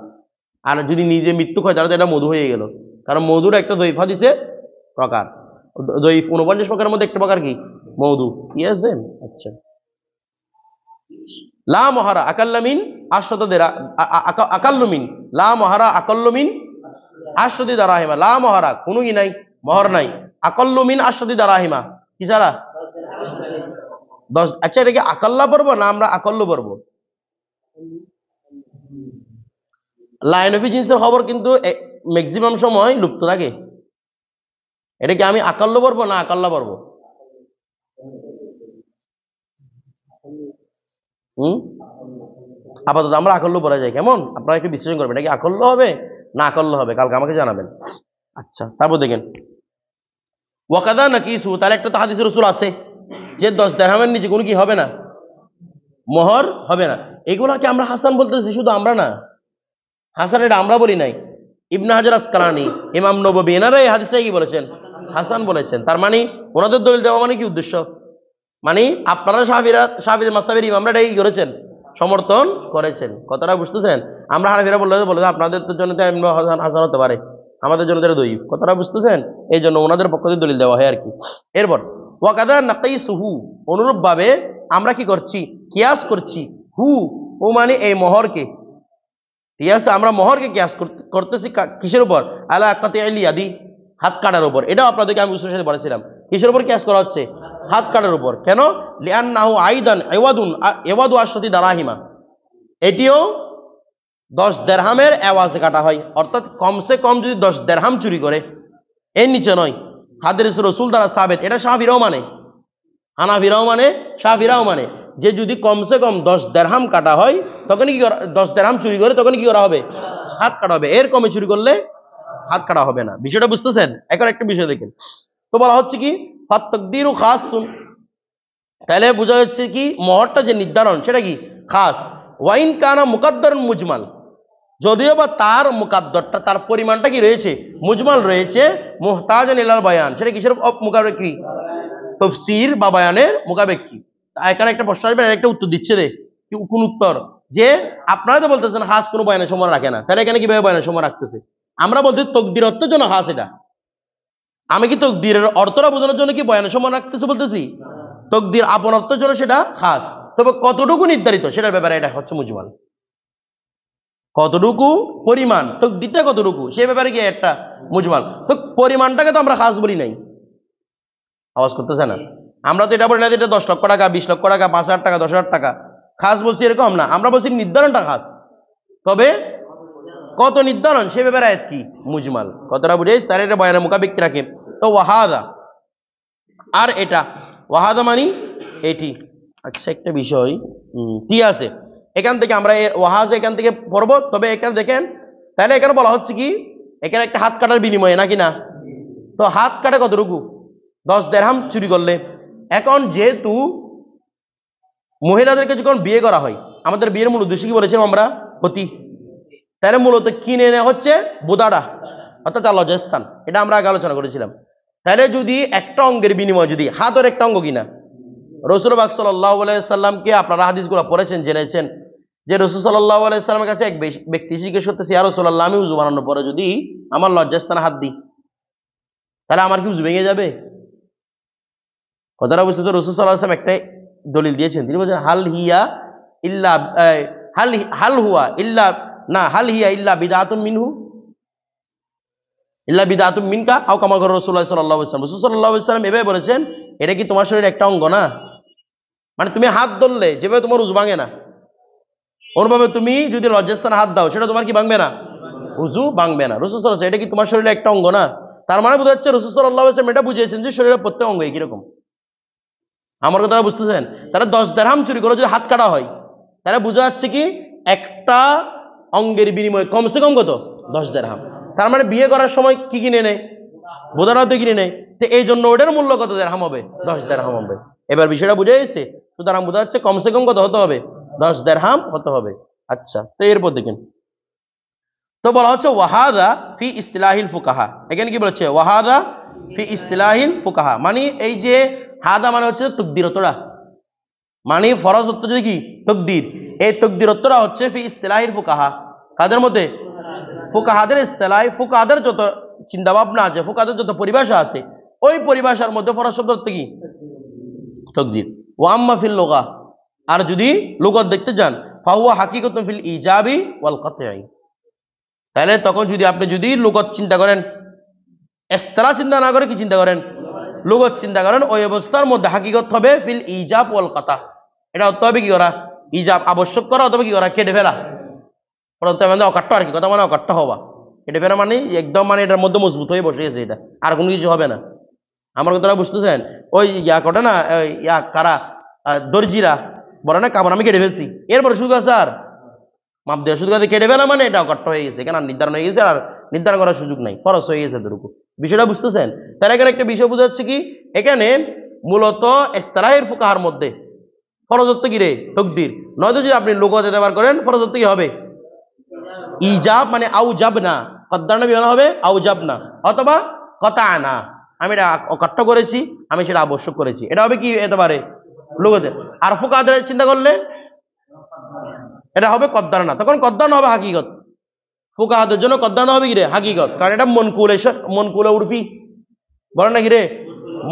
আর যদি নিজে মৃত্যু হয় তাহলে তো এটা মধু হয়ে গেল, কারণ মধুর একটা দয়ীফ হাদিসের প্রকার, দয়ীফ 49 প্রকারের মধ্যে একটা প্রকার কি মধু, ঠিক আছে। আচ্ছা, লা মহারা আকাল্লামিন আকাল্লুমিন, লা মহারা আকাল্লুমিন আশরাতি দারাহিমা, লা মহারা কোনো কি নাই, মহর নাই, আকাল্লুমিন আশরাতি দারাহিমা কি ছাড়া 10। আচ্ছা, এটা কি আকাল্লা পড়বো না আমরা আকল্লু পড়বো, লাইন অফ জিন্সের খবর কিন্তু ম্যাক্সিমাম সময় লুপ্ত থাকে। এটা কি আমি আকাল্লু পড়বো না আকাল্লা পড়বো, আপাতত আমরা আকল্য পড়া যায়, কেমন আপনারা একটু বিশ্লেষণ করবেন, এটা কি আকল্য হবে না আকল্য হবে, কালকে আমাকে জানাবেন। আচ্ছা, তারপর দেখেন ওয়াকাদা নাকিসু, তাহলে একটা তো হাদিস রাসূল আছে যে 10 দিরহামের নিচে কোনো কি হবে না, মোহর হবে না। এগুলাকে আমরা হাসান বলতেছি, শুধু আমরা না, হাসান এটা আমরা বলি নাই, ইবনে হাজার আসকালানি, ইমাম নববী এনারা এই হাদিসটা কি বলেছেন, হাসান বলেছেন। তার মানে ওনাদের দলিল দেওয়া মানে কি উদ্দেশ্য, মানে আপনারা শাফিঈ মাযহাবের ইমামরা এটাই কি করেছেন, সমর্থন করেছেন। কথাটা বুঝতেছেন। আমরা হানাফিরা বলে আপনাদের তো জন্য তো হাসান হতে পারে, আমাদের জন্য তারা দইফ। কথাটা বুঝতেছেন? এই জন্য ওনাদের পক্ষ থেকে দলিল দেওয়া হয় আর কি। এরপর ওয়াকাদা নাকাইসুহু, অনুরূপ ভাবে আমরা কি করছি, কিয়াস করছি, হু ও মানে এই মোহরকে, ঠিক আছে, আমরা মোহরকে কিয়াস করতেছি কিসের উপর, আলা কাতিআল ইয়াদি, হাত কাটার উপর। এটাও আপনাদেরকে আমি উৎসের সাথে বলেছিলাম কিসের উপর কিয়াস করা হচ্ছে, হাত কাটার উপর। কেন? লিআন্নাহু আইদান এওয়াদু আশরাতি দারাহিমা, এটিও 10 দিরহামের এওয়াজে কাটা হয়, অর্থাৎ কমসে কম যদি 10 দিরহাম চুরি করে, এর নিচে নয়, হাদিস রাসূল দ্বারা সাবেত। এটা শাফিরাও মানে, হানাফিরাও মানে, শাফিরাও মানে যে যদি কমসে কম 10 দিরহাম কাটা হয় তখন কি 10 দিরহাম চুরি করে তখন কি করা হবে, হাত কাটা হবে। এর কমে চুরি করলে হাত কাটা হবে না। বিষয়টা বুঝতেছেন? এখন একটা বিষয় দেখেন তো, বলা হচ্ছে কি ফাত্তাকদিরু খাসুন, তাহলে বোঝা যাচ্ছে কি মোহরটা যে নির্ধারণ সেটা কি খাস। ওয়াইন কানা মুকাদ্দারুন মুজমাল, যদিও বা তার মুকাদ্দরটা, তার পরিমাণটা কি রয়েছে, মুজমাল রয়েছে, মুহতাজান ইলাল বায়ান, সেটা কিসের মোকাবেক কি, তাফসীর বা বয়ানের মোকাবেক কি। এখানে একটা প্রশ্ন আসবে, একটা উত্তর দিচ্ছে রে, কোন উত্তর, যে আপনারা তো বলতেছেন খাস কোনো বয়ানের সময় রাখে না, তাহলে এখানে কিভাবে বয়ানের সময় রাখতেছে? আমরা বলছি তকদির অর্থের জন্য খাস, এটা আমি কি তকদিরের অর্থটা বোঝানোর জন্য কি বয়ানের সময় রাখতেছে বলতেছি? তকদির আপন অর্থের জন্য সেটা খাস, তবে কতটুকু নির্ধারিত সেটার ব্যাপারে এটা হচ্ছে মুজমাল। কতটুকু পরিমাণ, তকদিরটা কতটুকু সে ব্যাপারে কি একটা মুজমাল। তো পরিমাণটাকে তো আমরা খাস বলি নাই, আওয়াজ করতেছে না? আমরা তো এটা বলি না এটা 10 লক্ষ টাকা, 20 লক্ষ টাকা, 5,000 টাকা, 10,000 টাকা খাস বলছি, এরকম না। আমরা বলছি নির্ধারণটা খাস, তবে কত নির্ধারণ সে ব্যাপারে আয়াত কি মুজমাল। কতটা বুঝেছ? তার এটা বয়ানের মোকাবেক রাখে। তো ওয়াহাদা, আর এটা ওয়াহাদা মানি এটি। আচ্ছা একটা বিষয় কি আছে এখান থেকে, আমরা ওয়াহাজ এখান থেকে পড়বো, তবে এখানে দেখেন তাহলে এখানে বলা হচ্ছে কি এখানে একটা হাত কাটার বিনিময়ে নাকি না, তো হাত কাটা কতটুকু, 10 দিরহাম চুরি করলে। এখন যেহেতু মহিলাদেরকে যখন বিয়ে করা হয়, আমাদের বিয়ের মূল উদ্দেশ্য কি বলেছিলাম আমরা, পতি, তাহলে মূলত কিনে নেওয়া হচ্ছে বোদাটা, অর্থাৎ লজ্জাস্থান, এটা আমরা আগে আলোচনা করেছিলাম। তাহলে যদি একটা অঙ্গের বিনিময়, যদি হাতের একটা অঙ্গ কিনা, রাসূল পাক সাল্লাল্লাহু আলাইহি সাল্লামকে আপনারা হাদিসগুলো পড়েছেন, জেনেছেন যে রাসূল সাল্লাল্লাহু আলাইহি সাল্লামের কাছে এক ব্যক্তি জিজ্ঞেস করতেছে, ইয়া রাসূলুল্লাহ, আমি উযু বানানোর পরে যদি আমার লজ্জাস্থানে হাত দিই তাহলে আমার কি উযু ভেঙে যাবে? কথাটা বুঝতে তো রাসূল সাল্লাল্লাহু আলাইহি ওয়াসাল্লাম একটা দলিল দিয়েছেন। তিনি বলেছেন হাল হিয়া ইল্লা হাল হুয়া ইল্লা না হাল হিয়া ইল্লা বিদআতুম মিনহু ইল্লা বিদআতুম মিনকা আও কামা করা রাসূলুল্লাহ সাল্লাল্লাহু আলাইহি ওয়াসাল্লাম। রাসূল সাল্লাল্লাহু আলাইহি ওয়াসাল্লাম এভাবে বলেছেন, এটা কি তোমার শরীরের একটা অঙ্গ না? মানে তুমি হাত ধরলে যেভাবে তোমার উযু ভাঙে না, অনুভাবে তুমি যদি লজ্জাস্থানে হাত দাও সেটা তোমার কি ভাঙবে না, উযু ভাঙবে না। রাসূল সাল্লাল্লাহু আলাইহি ওয়াসাল্লাম, এটা কি তোমার শরীরের একটা অঙ্গ না? তার মানে বোঝা যাচ্ছে রাসূল সাল্লাল্লাহু আলাইহি ওয়াসাল্লাম এটা বুঝিয়েছেন যে শরীরের প্রত্যেক অঙ্গ একই রকম। আমার কথাটা বুঝতেছেন? তাহলে 10 দিরহাম চুরি করে যদি হাত কাটা হয় তাহলে বোঝা যাচ্ছে কি একটা অঙ্গের বিনিময়ে কমসে কম কত, 10 দিরহাম। তার মানে বিয়ে করার সময় কি কিনে নেয়, বোদারাও তো কিনে নেয়, তো এই জন্য ওটার মূল্য কত দিরহাম হবে, 10 দিরহাম হবে। এবার বিষয়টা বুঝে গেছে? সুতরাং বোঝা যাচ্ছে কমসে কম কত হতে হবে, 10 দিরহাম হতে হবে। আচ্ছা, তো এরপর দেখেন তো বলা হচ্ছে ওয়াহাদা ফি ইসতিলাহিল ফুকাহা। এখানে কি বলছে, ওয়াহাদা ফি ইসতিলাহিল ফুকাহা, মানে এই যে হাদা মানে হচ্ছে তকদির অতরা, মানে ফরজ অর্থ যদি কি তকদির, এই তকদির অতরা হচ্ছে ফি ইসতিলাহিল ফুকাহা, কাদের মধ্যে, ফুকাহাদের ইসতিলাহ, ফুকাহাদের যত চিন্তা ভাবনা আছে, ফুকাহাদের যত পরিভাষা আছে, ওই পরিভাষার মধ্যে ফরজ শব্দ অর্থ কি তকদির। ওয়া আম্মা ফিল লুগা, আর যদি লুগত দেখতে যান, ফাহুয়া হাকিকাতুন ফিল ইজাবি ওয়াল কাতঈ, তাহলে তখন যদি আপনি যদি লুগত চিন্তা করেন, ইসতিলাহ চিন্তা না করে কি চিন্তা করেন, লুগত চিন্তা করেন, ওই অবস্থার মধ্যে হাকিকত হবে ফিল ইজাব ওয়াল কাতা, এটা অর্থ হবে কি করা, ইজাব আবশ্যক করা, অথবা কি করা কেটে ফেলা, মানে অকাট্য আর কি, কথা মানে অকাট্য হওয়া, কেটে ফেলা মানে একদম মানে এটার মধ্যে মজবুত হয়ে বসে গেছে, এটা আর কোনো কিছু হবে না। আমার কথাটা বুঝতেছেন? ওই ইয়া করে না, ইয়া কারা দর্জিরা বলে না, কাপড় আমি কেটে ফেলছি, এরপরে শুধু আছে আর মাপ দেওয়া, শুধু কাছে কেটে ফেলা মানে এটা অকাট্য হয়ে গেছে, এখানে নির্ধারণ হয়ে গেছে, আর নির্ধারণ করার সুযোগ নাই, খরচ হয়ে গেছে এতটুকু। বিষয়টা বুঝতেছেন? তাহলে এখানে একটা বিষয় বোঝা যাচ্ছে কি, এখানে মূলত ইসতিলাহের ফুকাহার মধ্যে ফরজত্ব কি রে, তকদির, নয়তো যদি আপনি লুগতে ব্যবহার করেন ফরজত্ব কি হবে, ইজাব মানে আউজাব না, কদ্দার না বিমানা হবে আউজাব না, অথবা কতা না, আমি এটা অকাট্য করেছি, আমি সেটা আবশ্যক করেছি, এটা হবে কি একেবারে লুগতে। আর ফুকাহাদের চিন্তা করলে এটা হবে কদ্দার না, তখন কদ্দার না হবে হাকিকত, ফুকাহাদের জন্য কদ্দানো হবে কি রে হাকিকত, কারণ এটা মনকুলে উর্ফি বলে নাকি রে,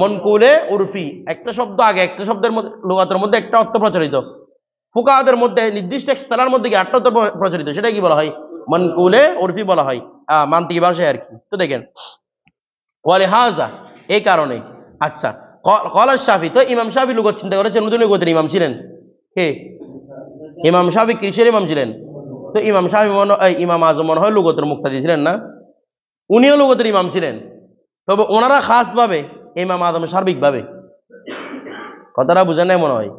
মনকুলে উর্ফি, একটা শব্দ আগে একটা শব্দের মধ্যে লুগাতের মধ্যে একটা অর্থ প্রচলিত, ফুকাহাদের মধ্যে নির্দিষ্ট ইস্তিলাহের মধ্যে কি একটা অর্থ প্রচলিত, সেটা কি বলা হয় মনকুলে উর্ফি বলা হয়, মান্তিক ভাষায় আর কি। তো দেখেন ওয়ালি হাজা, এই কারণে। আচ্ছা, কলা শাফি, তো ইমাম শাফি লুগত চিন্তা করেছেন, নতুন লুগতের ইমাম ছিলেন কে? ইমাম শাফি কিসের ইমাম ছিলেন? তো ইমাম শাফি ইমাম আজম মনে হয় লুগতের মুক্তাদি ছিলেন না, উনিও লুগতের ইমাম ছিলেন, তবে ওনারা খাস ভাবে ইমাম আজম সার্বিক ভাবে, কথাটা বুঝেন নাই মনে হয়।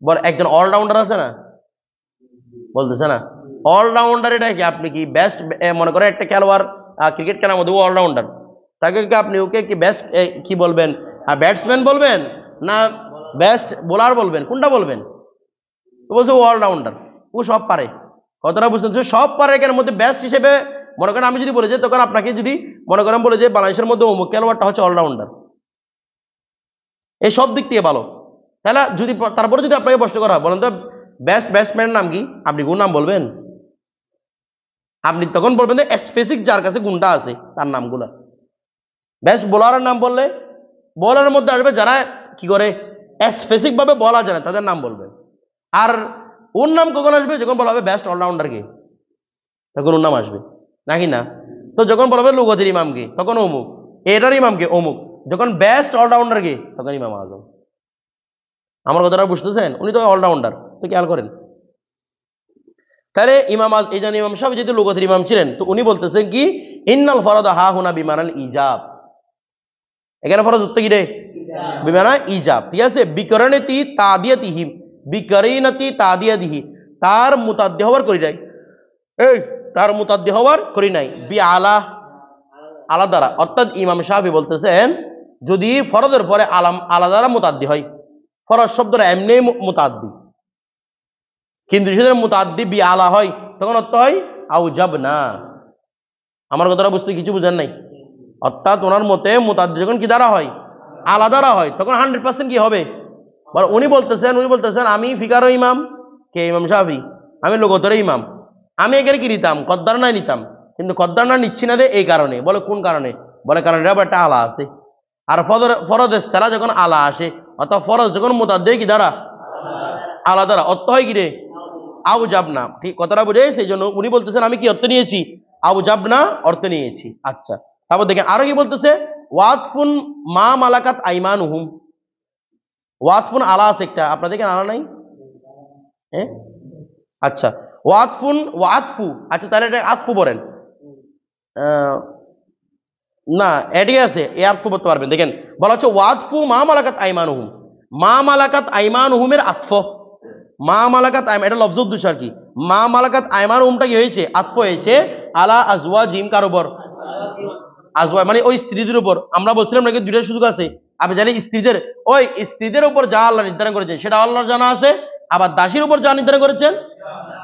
বল একজন অলরাউন্ডার আছে না, বলতেছে না অলরাউন্ডার, এটা কি আপনি কি বেস্ট মনে করেন একটা খেলোয়াড় ক্রিকেট খেলার মধ্যে অলরাউন্ডার, তাকে কি আপনি ওকে কি বেস্ট কি বলবেন, ব্যাটসম্যান বলবেন না বেস্ট বোলার বলবেন, কোনটা বলবেন? তো বলছে ও অলরাউন্ডার, ও সব পারে, কথাটা বুঝতেন, সব পারে এর মধ্যে বেস্ট হিসেবে মনে করেন আমি যদি বলে যে, তখন আপনাকে যদি মনে করেন বলে যে বাংলাদেশের মধ্যে অমুক খেলোয়াড়টা হচ্ছে অলরাউন্ডার, এই সব দিক দিয়ে ভালো, তাহলে যদি তারপরে যদি আপনাকে প্রশ্ন করা হয় বলেন তো বেস্ট ব্যাটসম্যানের নাম কি, আপনি কোন নাম বলবেন? আপনি তখন বলবেন যে স্পেসিফিক যার কাছে গুণটা আছে তার নামগুলো। বেস্ট বোলারের নাম বললে বোলারের মধ্যে আসবে যারা কি করে স্পেসিফিক ভাবে বলা জানে তাদের নাম বলবেন। আর ওর নাম কখন আসবে? যখন বলা হবে বেস্ট অলরাউন্ডারকে, তখন ওর নাম আসবে, নাকি না? তো যখন বলা হবে লুগতের ইমামকে, তখন অমুক, এটার ইমামকে অমুক, যখন বেস্ট অলরাউন্ডারকে তখন ইমাম আজম। আমার কথাটা বুঝতেছেন? উনি তো অলরাউন্ডার, তো খেয়াল করেন। তাহলে ইমাম এই জন্য ইমাম সাহেব যেহেতু লুগতের ইমাম ছিলেন, তো উনি বলতেছেন কি ইন্নাল ফরদা হা হুনা বিমানাল ইজাব, এখানে ফরজ হচ্ছে কি রে বিমানা ইজাব, ঠিক আছে। বিকরণতি তাদিয়াতিহি, বিকরিনাতি তাদিয়াতিহি, তার মুতাদ্দি হওয়ার করি নাই, এই তার মুতাদ্দি হওয়ার করি নাই, বি আলা আলা দ্বারা, অর্থাৎ ইমাম সাহেব বলতেছেন যদি ফরজের পরে আলা দ্বারা মুতাদ্দি হয়, ফরজ শব্দটা এমনি মুতাদ্দি, কিন্তু যদি মুতাদ্দি বি আলা হয় তখন অর্থ হয় আউজাব না। আমার কথাটা বুঝতে কিছু বুঝেন নাই? অর্থাৎ ওনার মতে মুতাদ্দি যখন কি দ্বারা হয় আলা দ্বারা হয় তখন 100% কি হবে। উনি বলতেছেন আমি ফিকারও ইমাম, কে ইমাম সাহাবি, আমি লুগতের ইমাম, আমি এখানে কি নিতাম কদ্দার নাই নিতাম, কিন্তু কদ্দার না নিচ্ছি না দে এই কারণে। বলে কোন কারণে? বলে কারণ এটা একটা আলা আছে, আর ফরজের সেরা যখন আলা আসে, অর্থাৎ ফরজ যখন মুতাদ্দি কি দ্বারা আলা দ্বারা, অর্থ হয় কি রে আউজাব না। ঠিক কথাটা বুঝে, সেই জন্য উনি বলতেছেন আমি কি অর্থ নিয়েছি আউজাব না অর্থ নিয়েছি। আচ্ছা, তারপর দেখেন আরো কি বলতেছে, ওয়াতফুন মা মালাকাত আইমানুহুম, ওয়াতফুন আলা আছে একটা, আপনাদের কেন আলা নাই? হ্যাঁ আচ্ছা, ওয়াতফুন ওয়াতফু, আচ্ছা তাহলে এটা আতফু বলেন না, এটি আছে এ আতফু বলতে পারবেন। দেখেন বলা হচ্ছে ওয়াতফু মা মালাকাত আইমানুহুম, মা মালাকাত আইমানুহুমের আতফ, মা মালাকাত এটা লফজ উদ্দেশ্য আর কি, মা মালাকাত আইমানুহুমটা কি হয়েছে আতফ হয়েছে আলা আজওয়াজিম, কার উপর? আজওয়াজ মানে ওই স্ত্রীদের উপর। আমরা বলছিলাম নাকি দুইটা সুযোগ আছে, আপনি জানেন স্ত্রীদের, ওই স্ত্রীদের উপর যা আল্লাহ নির্ধারণ করেছেন সেটা আল্লাহর জানা আছে, আবার দাসীর উপর যা নির্ধারণ করেছেন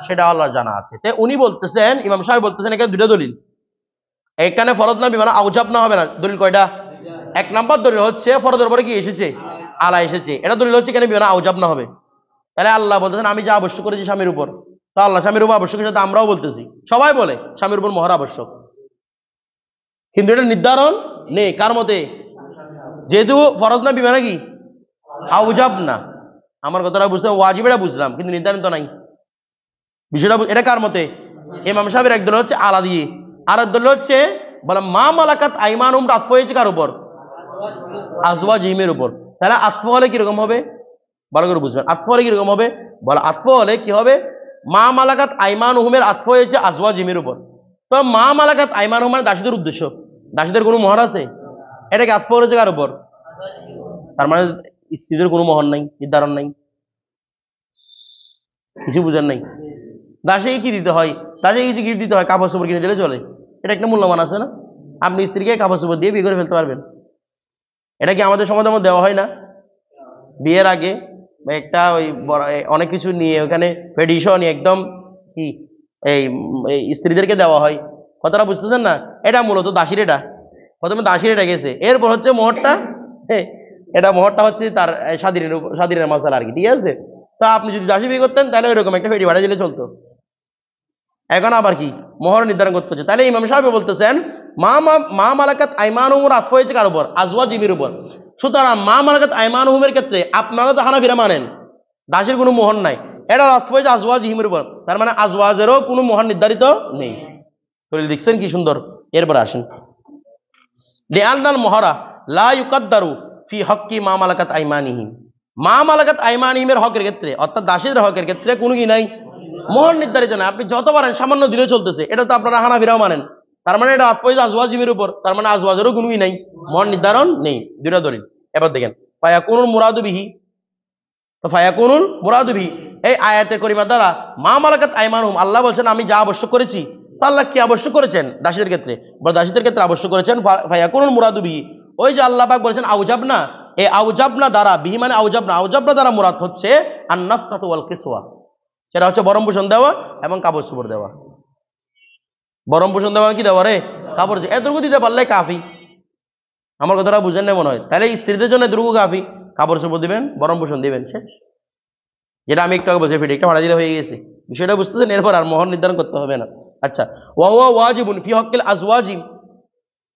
সেটা আল্লাহর জানা আছে। তাই উনি বলতেছেন, ইমাম সাহেব বলতেছেন এখানে দুইটা দলিল, এখানে ফরজ না বিমানা আউজাব না হবে না, দলিল কয়টা? এক নাম্বার দলিল হচ্ছে ফরজের উপরে কি এসেছে আলা এসেছে, এটা দলিল হচ্ছে কেন বিমানা আউজাব না হবে। তাহলে আল্লাহ বলতেছেন আমি যা আবশ্যক করেছি স্বামীর উপর, তো আল্লাহ স্বামীর উপর আবশ্যকের সাথে আমরাও বলতেছি, সবাই বলে স্বামীর উপর মোহর আবশ্যক, কিন্তু এটা নির্ধারণ নেই কার মতে, যেহেতু ফরজ না বিমানা কি আউজাব না। আমার কথাটা বুঝলাম, ওয়াজিব এটা বুঝলাম, কিন্তু নির্ধারণ তো নাই বিষয়টা। এটা কার মতে? ইমাম সাহেবের এক দল হচ্ছে আলা দিয়ে, আর এক দল হচ্ছে বলে মা মালাকাত আইমানুহুম আতফ হয়েছে কার উপর? আজওয়াজিহিমের উপর। তাহলে আতফ হলে কিরকম হবে ভালো করে বুঝবেন, আতফ হলে কিরকম হবে বলে, আতফ হলে কি হবে, মা মালাকাত আইমানুহুমের আতফ হয়েছে আজওয়াজিহিমের উপর, তো মা মালাকাত আইমানুহুম মানে দাসীদের উদ্দেশ্য, দাসীদের কোনো মোহর আছে, এটাকে আতফ হয়েছে কার উপর? তার মানে স্ত্রীদের কোনো মোহর নাই, নির্ধারণ নাই, কিছু বুঝেন নাই? দাসে কি দিতে হয়, দাসে কিছু গিফট দিতে হয়, কাপড় চোপড় কিনে দিলে চলে, এটা একটা মূল্যমান আছে না? আপনি স্ত্রীকে কাপড় চোপড় দিয়ে বিয়ে করে ফেলতে পারবেন, এটা কি আমাদের সমাজের মধ্যে দেওয়া হয় না? বিয়ের আগে একটা ওই অনেক কিছু নিয়ে ওখানে পেডিশন একদম কি এই স্ত্রীদেরকে দেওয়া হয়, কথাটা বুঝতেছেন না? এটা মূলত দাসির, এটা প্রথমে দাসির এটা গেছে, এরপর হচ্ছে মোহরটা, এটা মোহরটা হচ্ছে তার স্বাধীনের মশালা আর কি, ঠিক আছে। তা আপনি যদি দাসী বিয়ে করতেন তাহলে ওইরকম একটা ফেডি ভাড়া দিলে চলতো। এখন আবার কি মোহর নির্ধারণ করতে হচ্ছে। তাহলে ইমাম সাহেব বলতেছেন মা মালাকাত আইমানুহুম আতফ হয়েছে কার উপর? আজওয়াজিমের উপর। সুতরাং মা মালাকাত আইমানুহুমের ক্ষেত্রে আপনারা তো হানাফিরা মানেন দাসের কোনো মোহর নাই, এটা আতফ হয়েছে আজওয়াজিহিমের উপর, তার মানে আজওয়াজেরও কোনো মোহর নির্ধারিত নেই। দেখছেন কি সুন্দর। এরপর আসেন লিআন্নাল মোহরা লা ইউকাদ্দারু ফি হক্কি মা মালাকাত আইমানিহিম। মা মালাকাত আইমানিহিমের হকের ক্ষেত্রে অর্থাৎ দাসের হকের ক্ষেত্রে কোনো কি নাই, মোহর নির্ধারিত না। আপনি যত পারেন সামান্য দিলে চলতেছে, এটা তো আপনারা হানাফিরাও মানেন, তার মানে এটা আতফ আজওয়াজিমের উপর, তার মানে আজওয়াজেরও কোনো নাই, মোহর নির্ধারণ নেই। দুইটা দলিল। এবার দেখেন ফায়াকুনুল মুরাদু বিহি। তো ফায়াকুনুল মুরাদু বিহি এই আয়াতের করিমার দ্বারা মা মালাকাত আইমানুহুম, আল্লাহ বলছেন আমি যা আবশ্যক করেছি। তো আল্লাহ কি আবশ্যক করেছেন? দাসীদের ক্ষেত্রে বা দাসীদের ক্ষেত্রে আবশ্যক করেছেন ফায়াকুনুল মুরাদু বিহি। ওই যে আল্লাহ পাক বলেছেন আউজাবনা, এই আউজাবনা দ্বারা, বিহি মানে আউজাবনা দ্বারা মুরাদ হচ্ছে আন-নাফকাতু ওয়াল কিসওয়া, সেটা হচ্ছে বরণ পোষণ দেওয়া এবং কাপড় চোপড় দেওয়া। বরণ পোষণ দেওয়া কি দেওয়া রে? কাপড়। এতটুকু দিতে পারলে কাফি। আমার কথাটা বুঝেন না মনে হয়? তাহলে স্ত্রীদের জন্য এতটুকু কাফি, কাপড় চোপড় দিবেন, বরণ পোষণ দিবেন, শেষ। যেটা আমি একটু আগে বলছি ফিট একটা ভাড়া দিলে হয়ে গেছে, বিষয়টা বুঝতেছেন? এরপর আর মোহর নির্ধারণ করতে হবে না। আচ্ছা, ওয়া হুয়া ওয়াজিবুন ফি হক্কিল আজওয়াজিম,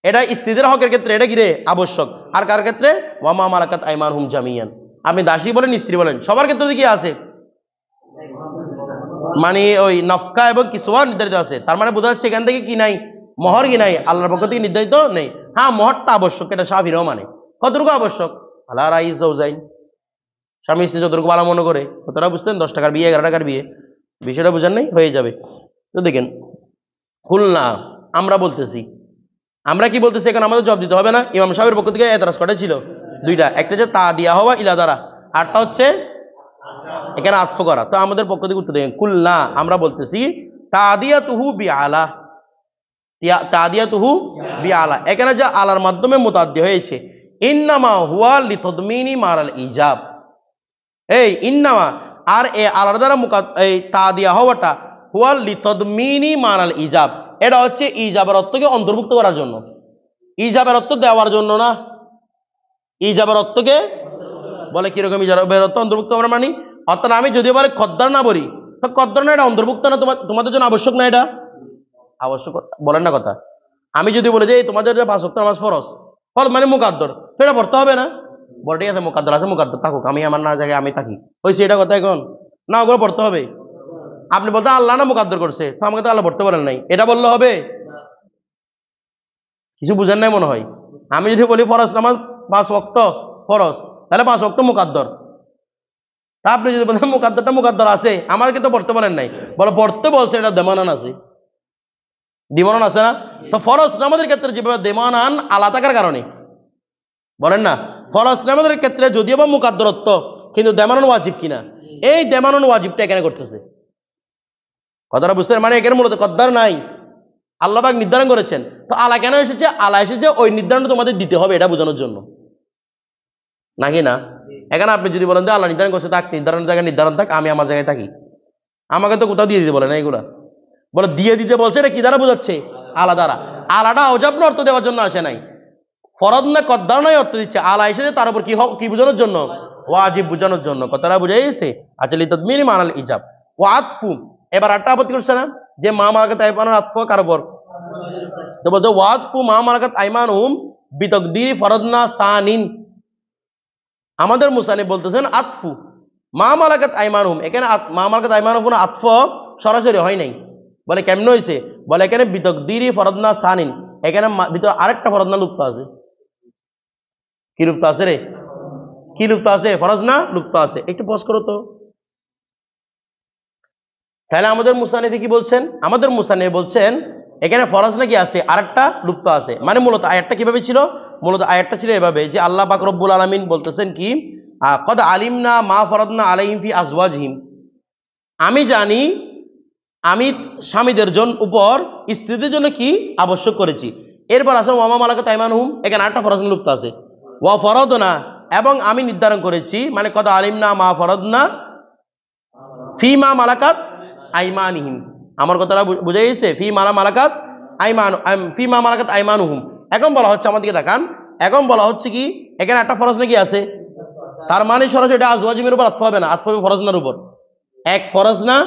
এটা স্ত্রীদের হকের ক্ষেত্রে এটা কি রে? আবশ্যক। আর কার ক্ষেত্রে? ওয়া মা মালাকাত আইমানুহুম জামিয়ান, আপনি দাসী বলেন স্ত্রী বলেন সবার ক্ষেত্রে কি আছে? মানে ওই নফকা এবং কিসওয়া নির্ধারিত আছে। তার মানে বোঝা যাচ্ছে এখান থেকে কি নাই, মোহর কি নাই, আল্লাহর পক্ষ থেকে নির্ধারিত নেই। হ্যাঁ, মোহরটা আবশ্যক, এটা শাফিরাও মানে। কতটুকু আবশ্যক? আলা রাইস জাওজাইন, স্বামী স্ত্রী যতটুকু ভালো মনে করে। কতটা বুঝতেন? 10 টাকার বিয়ে, 11 টাকার বিয়ে, বিষয়টা বুঝেন নাই? হয়ে যাবে। তো দেখেন খুলনা, আমরা বলতেছি, আমরা কি বলতেছি এখন আমাদের জবাব দিতে হবে না? ইমাম সাহেবের পক্ষ থেকে এতরাজ কটা ছিল? দুইটা, একটা যে তা দিয়া হওয়া ইলা দ্বারা, আরটা হচ্ছে এখানে আতফ করা। তো আমাদের পক্ষ থেকে উত্তর দেখেন কুলনা, আমরা বলতেছি তাদিয়াতুহু বিআলা, তাদিয়াতুহু বিআলা, এখানে যে আলার মাধ্যমে মুতাদ্দি হয়েছে, ইন্নামা হুয়া লিতাদমিনি মারাল ইজাব। এই ইন্নামা আর এ আলার দ্বারা এই তাদিয়া হওয়াটা হুয়া লিতাদমিনি মারাল ইজাব, এটা হচ্ছে ইজাবের অর্থকে অন্তর্ভুক্ত করার জন্য, ইজাবের অর্থ দেওয়ার জন্য না। ইজাবের অর্থকে বলে কিরকম? ইজাবের অর্থ অন্তর্ভুক্ত আমরা মানি, অর্থাৎ আমি যদি বলে কদ্দার না বলি, তো কদ্দার না এটা অন্তর্ভুক্ত না, তোমাদের জন্য আবশ্যক না, এটা আবশ্যক বলেন না কথা। আমি যদি বলি যে তোমাদের 5 ওয়াক্ত নামাজ ফরজ, ফরজ মানে মুকাদ্দর, তো এটা পড়তে হবে না? বলে ঠিক আছে মুকাদ্দর আছে, মুকাদ্দর থাকুক, আমি আমার না জায়গায় আমি থাকি, হয়েছে এটা কথা এখন না, ওগুলো পড়তে হবে। আপনি বলতে আল্লাহ না মুকাদ্দর করছে, তো আমাকে তো আল্লাহ পড়তে বলেন নাই, এটা বললে হবে? কিছু বুঝেন নাই মনে হয়। আমি যদি বলি ফরজ নামাজ 5 ওয়াক্ত ফরজ, তাহলে 5 ওয়াক্ত মুকাদ্দর। তা আপনি যদি বলেন মুকাদ্দরটা মুকাদ্দর আছে, আমাকে তো পড়তে বলেন নাই, বলে পড়তে বলছে, এটা দেমানান আছে, দিমানান আছে না? তো ফরজ নামাজের ক্ষেত্রে যেভাবে দেমানান আলা থাকার কারণে, বলেন না, ফরজ নামাজের ক্ষেত্রে যদিও বা মুকাদ্দরত্ব, কিন্তু দেমানান ওয়াজিব কিনা, এই দেমানান ওয়াজিবটা এখানে করতেছে। কথাটা বুঝতে, মানে এখানে মূলত কদ্দার নাই, আল্লাহ পাক নির্ধারণ করেছেন। তো আলা কেন এসেছে? আলা এসেছে ওই নির্ধারণটা তোমাদের দিতে হবে, এটা বোঝানোর জন্য, নাকি না? এখানে আপনি যদি বলেন যে আল্লাহ নির্ধারণ করছে, থাক নির্ধারণ জায়গায় নির্ধারণ থাক, আমি আমার জায়গায় থাকি, আমাকে তো কোথাও দিয়ে দিতে বলে না, এগুলা বলে দিয়ে দিতে বলছে, এটা কি দ্বারা বোঝাচ্ছে? আলা দ্বারা। আলাটা অজাব না অর্থ দেওয়ার জন্য আসে নাই, ফরজ না কদ্দার নাই অর্থ দিচ্ছে। আলা এসেছে তার উপর কি বোঝানোর জন্য? ওয়াজিব বোঝানোর জন্য। কথাটা বুঝে গেছে? আচ্ছা, লিতাদমিনি মানাল ইজাব ওয়া আতফু। এবার আটটা আপত্তি করছে না যে মা মালাকাত আইমানুহুম আতফ কার উপর? তো বলতে ওয়াতফু মা মালাকাত আইমানুহুম বিতাকদিরি ফরদনা সানিন। আমাদের মুসানিফ বলতেছেন আতফু মা মালাকাত আইমানুহুম, এখানে মা মালাকাত আইমানুহুম কোনো আতফ সরাসরি হয় নাই। বলে কেমনে হয়েছে? বলে এখানে বিতাকদিরি ফরদনা সানিন, এখানে ভিতরে আরেকটা ফরদনা লুপ্ত আছে। কি লুপ্ত আছে রে? কি লুপ্ত আছে? ফরজ না লুপ্ত আছে। একটু পজ করো তো। তাহলে আমাদের মুসানিফে কি বলছেন? আমাদের মুসানিফ বলছেন এখানে ফরজ নাকি আছে, আরেকটা লুপ্ত আছে। মানে মূলত আয়াতটা কিভাবে ছিল? মূলত আয়াতটা ছিল এভাবে যে আল্লাহ পাক রব্বুল আলামিন বলতেছেন কি, কদ আলিমনা মা ফরদনা আলাইহিম ফি আজওয়াজিহিম, আমি জানি আমি স্বামীদের উপর স্ত্রীদের জন্য কি আবশ্যক করেছি। এরপর আছে ওয়া মা মালাকাত আইমানুহুম, এখানে আরেকটা ফরজ লুপ্ত আছে। ওয়া ফরদনা, এবং আমি নির্ধারণ করেছি, মানে কদ আলিমনা মা ফরদনা ফি মা মালাকাত আইমানিহিম। আমার কথাটা বুঝে গেছে? ফি মা মালাকাত আইমানুহুম। এখন বলা হচ্ছে, আমার দিকে দেখান, এখন বলা হচ্ছে কি এখানে একটা ফরজ নাকি আছে, তার মানে সরাসরি এটা আজওয়াজিমের উপর আতফ হবে না, আতফ হবে ফরজনার উপর। এক ফরজ না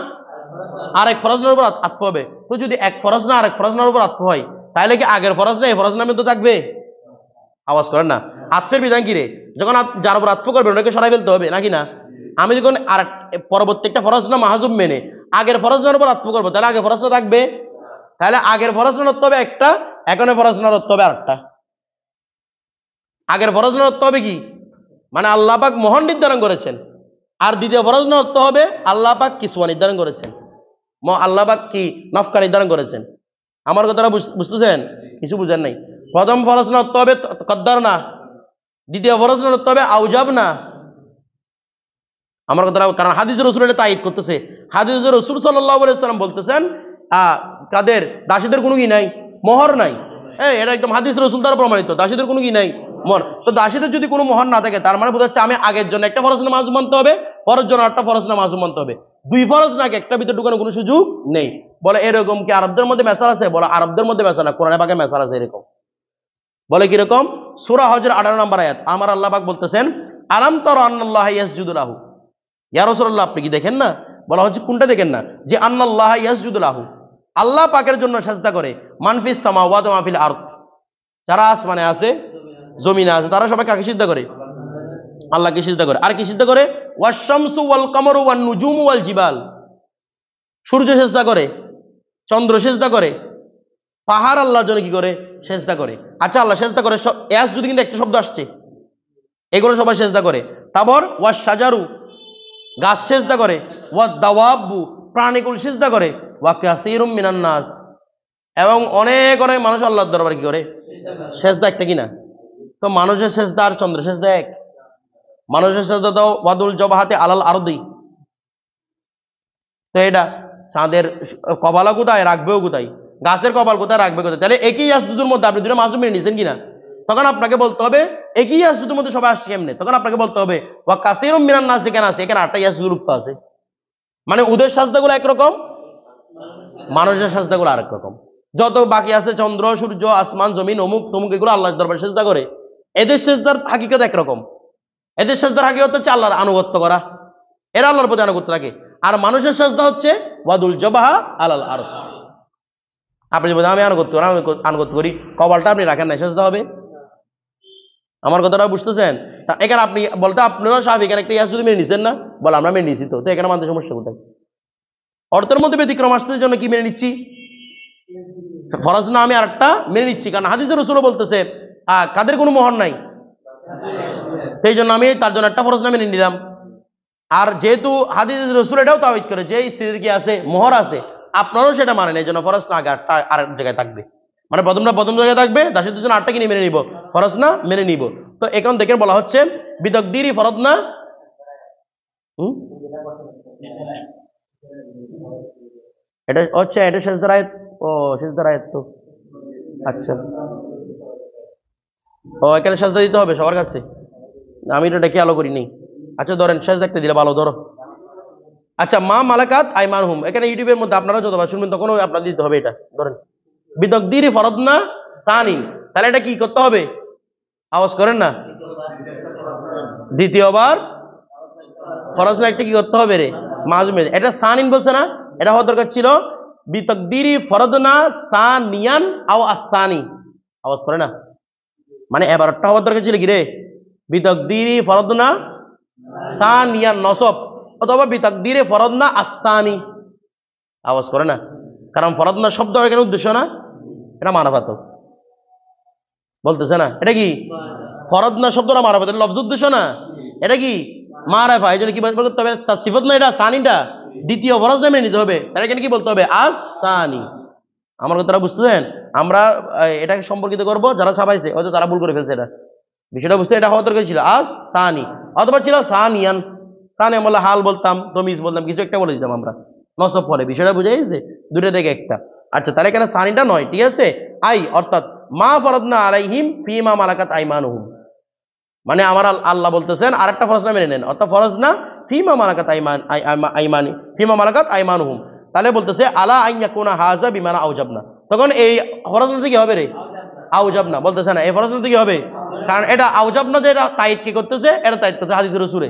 আরেক ফরজের উপর আত্ম হবে। তো যদি এক ফরজ না আরেক ফরজের উপর আত্ম হয়, তাহলে কি আগের ফরজ না এই ফরজ নামে তো থাকবে? আওয়াজ করেন না। আত্মের বিধান কি রে? যখন যার উপর আত্ম করবে ওটাকে সরাই ফেলতে হবে নাকি না? আমি যখন আর পরবর্তী একটা ফরজ না মাহাজুব মেনে আগের ফরজের উপর আত্ম করবো, তাহলে আগের ফরজটা থাকবে। তাহলে আগের ফরজ নড়তে হবে একটা, এখনের ফরজ নড়তে হবে আরেকটা। আগের ফরজ নড়তে হবে কি, মানে আল্লাহ পাক মহান নির্ধারণ করেছেন, আর দ্বিতীয় ফরজ নড়তে হবে আল্লাহ পাক কিসওয়া নির্ধারণ করেছেন, আল্লাহ পাক কি নফকা নির্ধারণ করেছেন। আমার কথাটা বুঝতেছেন? কিছু বুঝেন নাই। প্রথম ফরজ নড়তে হবে কদ্দার না, দ্বিতীয় ফরজ নড়তে হবে আউজাব না। আমার কথাটা, কারণ হাদিসের রাসূল এটা তায়িদ করতেছে। হাদিসের রাসূল সাল্লাল্লাহু আলাইহি ওয়াসাল্লাম বলতেছেন কাদের দাসীদের কোনো কি নাই, মোহর নাই। এটা একদম হাদিস রাসূল দ্বারা প্রমাণিত, দাসীদের কোনো কি নাই, মোহর। তো দাসীদের যদি কোনো মোহর না থাকে, তার মানে বোঝা যাচ্ছে আমি আগের জন্য একটা ফরজ নামাজ মানতে হবে, পরের জন্য একটা ফরজ নামাজ মানতে হবে। দুই ফরজ নাকি একটা ভিতরে ঢুকানোর কোনো সুযোগ নেই। বলে এরকম কি আরবদের মধ্যে মেসাল আছে? বলে আরবদের মধ্যে মেসাল না, কোরআনে পাকে মেসাল আছে এরকম। বলে কিরকম? সূরা হজের 18 নম্বর আয়াত, আমার আল্লাহ পাক বলতেছেন আলাম তারা আন্নাল্লাহা ইয়াসজুদু লাহু, ইয়া রাসূলুল্লাহ আপনি কি দেখেন না? বলা হচ্ছে কোনটা দেখেন না? যে আন্নাল্লাহা ইয়াসজুদু লাহু, আল্লাহ পাকের জন্য সাজদা করে, মানফিস সামাওয়াতি ওয়া মাফিল আরদ, যারা আসমানে আছে জমিনে আছে তারা সবাই কাকে সিজদা করে? আল্লাহকে সিজদা করে। আর কি সিজদা করে? ওয়াশ শামসু ওয়াল কামারু ওয়ান নুজুমু ওয়াল জিবাল, সূর্য সিজদা করে, চন্দ্র সিজদা করে, পাহাড় আল্লাহর জন্য কি করে? সিজদা করে। আচ্ছা আল্লাহ সিজদা করে, ইয়াস যদি কিন্তু একটা শব্দ আসছে, এগুলো সবাই সিজদা করে। তারপর ওয়াশ শাজারু, গাছ সিজদা করে, ওয়াদ দাওয়াবু, প্রাণীকুল সিজদা করে, ওয়া কাসীরুম মিনান নাস, এবং অনেক অনেক মানুষ আল্লাহর দরবারে কি করে? সিজদা। একটা কিনা? তো মানুষের সিজদা আর চন্দ্র সিজদা এক? মানুষের সিজদা তো ওয়াদুল জবাহাতে আলাল আরদি, তো এটা চাঁদের কপালা কোথায় রাখবেও কোথায়, গাছের কপাল কোথায় রাখবে কোথায়? তাহলে একই ইয়াসজুদের মধ্যে আপনি দুটো মাসুম মেনে নিয়েছেন কিনা? তখন আপনাকে বলতে হবে একই ইয়াসজুদের মধ্যে সবাই আসছে কেমনে? তখন আপনাকে বলতে হবে ওয়া কাসীরুম মিনান নাস, কেন আছে? এখানে 8টা ইয়াসজুদ উক্ত আছে, মানে ওদের সাজদাগুলো একরকম, মানুষের সাজদাগুলো আরেক রকম। যত বাকি আছে চন্দ্র সূর্য আসমান জমিন অমুক তমুক, এগুলো আল্লাহর দরবারে সিজদা করে। এদের সিজদার হাকিকত একরকম। এদের সিজদার হাকিকত হচ্ছে আল্লাহর আনুগত্য করা, এরা আল্লাহর প্রতি আনুগত্য থাকে। আর মানুষের সিজদা হচ্ছে ওয়াদুল জবাহা আলাল আরদ। আপনি যদি আমি আনুগত্য করি, কপালটা আপনি রাখেন না, সিজদা হবে? আমার কথাটা বুঝতেছেন? এখানে আপনি বলতে আপনারা সাহেব এখানে একটা ইয়াস যদি মেনে নিচ্ছেন না, বলে আমরা মেনে নিচ্ছি, তো এখানে মানতে সমস্যা কোথায়? অর্থের মধ্যে ব্যতিক্রম আসতে জন্য কি মেনে নিচ্ছি? ফরজ না আমি আরেকটা মেনে নিচ্ছি, কারণ হাদিসের রাসূল বলতেছে কাদের কোনো মোহর নাই, সেই জন্য আমি তার জন্য একটা ফরজ না মেনে নিলাম। আর যেহেতু হাদিসের রাসূল এটাও তাওয়ীদ করে যে স্ত্রীর কি আছে, মোহর আছে, আপনারাও সেটা মানেন, এই জন্য ফরজ না আগে আরেক জায়গায় থাকবে, মানে প্রথম জায়গায় থাকবে, দাসীদের জন্য 8টা কিনে মেনে নিব, ফরজ না মেনে নিব। তো এখন দেখেন বলা হচ্ছে বিতাকদীরি ফরজ না, এটা হচ্ছে এটা সিজদার আয়াত। ও সিজদার আয়াত তো, আচ্ছা ও এখানে সিজদা দিতে হবে সবার কাছে, আমি এটা খেয়াল করিনি। আচ্ছা ধরেন সিজদা একটা দিলে ভালো, ধরো। আচ্ছা মা মালাকাত আইমানহুম, এখানে ইউটিউবের মধ্যে আপনারা যতবার শুনবেন তখন আপনার দিতে হবে এটা। ধরেন বিতাকদীরি ফরজ না সানি, তাহলে এটা কি করতে হবে? আওয়াজ করেন না। দ্বিতীয়বার ফরজ না একটা কি করতে হবে রে? মাজমে, এটা সানিন বলছে না, এটা হওয়ার দরকার ছিল বিতাকদীরি ফরদনা সানিয়ান আও আসানি। আওয়াজ করে না, মানে এবারটা হওয়ার দরকার ছিল কি রে? বিতাকদীরি ফরদনা সানিয়ান নসব, অথবা বিতাকদীরি ফরদনা আসানি। আওয়াজ করে না, কারণ ফরদনা শব্দ এখানে উদ্দেশ্য না, এটা মানাফাত বলতেছে না। এটা কি ফরদনা শব্দটা মারাফাত, লফজ উদ্দেশ্য না, এটা কি মারাফা। এই জন্য কি করতে হবে? তার সিফত না, এটা সানিটা দ্বিতীয় ফরজ নামে নিতে হবে। তার এখানে কি বলতে হবে? আস সানি। আমার কথাটা বুঝতেছেন? আমরা এটাকে সম্পর্কিত করব যারা ছাপাইছে, হয়তো তারা ভুল করে ফেলছে, এটা বিষয়টা বুঝতে এটা হওয়ার দরকার ছিল আস সানি, অথবা ছিল সানিয়ান। সানি আমরা হাল বলতাম, তমিজ বলতাম, কিছু একটা বলে দিতাম আমরা নসব পরে। বিষয়টা বুঝে গেছে? দুটো থেকে একটা। আচ্ছা তাহলে এখানে সানিটা নয়, ঠিক আছে। আই অর্থাৎ মা ফরদনা আলাইহিম ফিমা মালাকাত আইমানুহুম, মানে আমার আল্লাহ বলতেছেন আরেকটা ফরজ না মেনে নেন, অর্থাৎ ফরজ না ফিমা মালাকাত আইমানি ফিমা মালাকাত আইমানুহুম, তাহলে বলতেছে আলা আইয়াকুনা হাযা বিমানা আউজাবনা। তখন এই ফরজ না কি হবে রে? আউজাবনা বলতেছে না, এই ফরজ না কি হবে? কারণ এটা আউজাবনা যে এটা তাইদ কি করতেছে, এটা তাইদ করতেছে হাদিসের রাসূলে।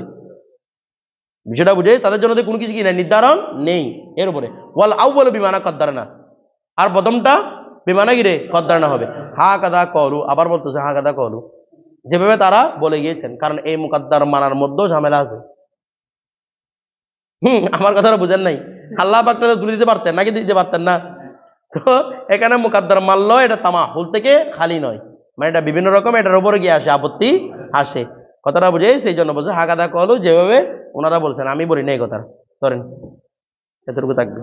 বিষয়টা বুঝে তাদের জন্য কোনো কিছু কি নাই, নির্ধারণ নেই। এর উপরে ওয়াল আউয়ালু বিমানা কদ্দারনা, আর প্রথমটা বিমানা গিরে কদ্দারনা হবে। হা কাদা কলু, আবার বলতেছে হা কাদা কলু, যেভাবে তারা বলে গিয়েছেন, কারণ এই মুকাদ্দার মানার মধ্যেও ঝামেলা আছে। আমার কথাটা বুঝেন নাই? আল্লাহ পাকটা তুলে দিতে পারতেন নাকি দিতে পারতেন না? তো এখানে মুকাদ্দার মানলো, এটা তামাহুল থেকে খালি নয়, মানে এটা বিভিন্ন রকম এটার উপরে গিয়ে আসে, আপত্তি আসে। কথাটা বুঝে সেই জন্য বলছে হাগাদা কলু, যেভাবে ওনারা বলছেন, আমি বলি না এই কথা। ধরেন এতটুকু থাকবে।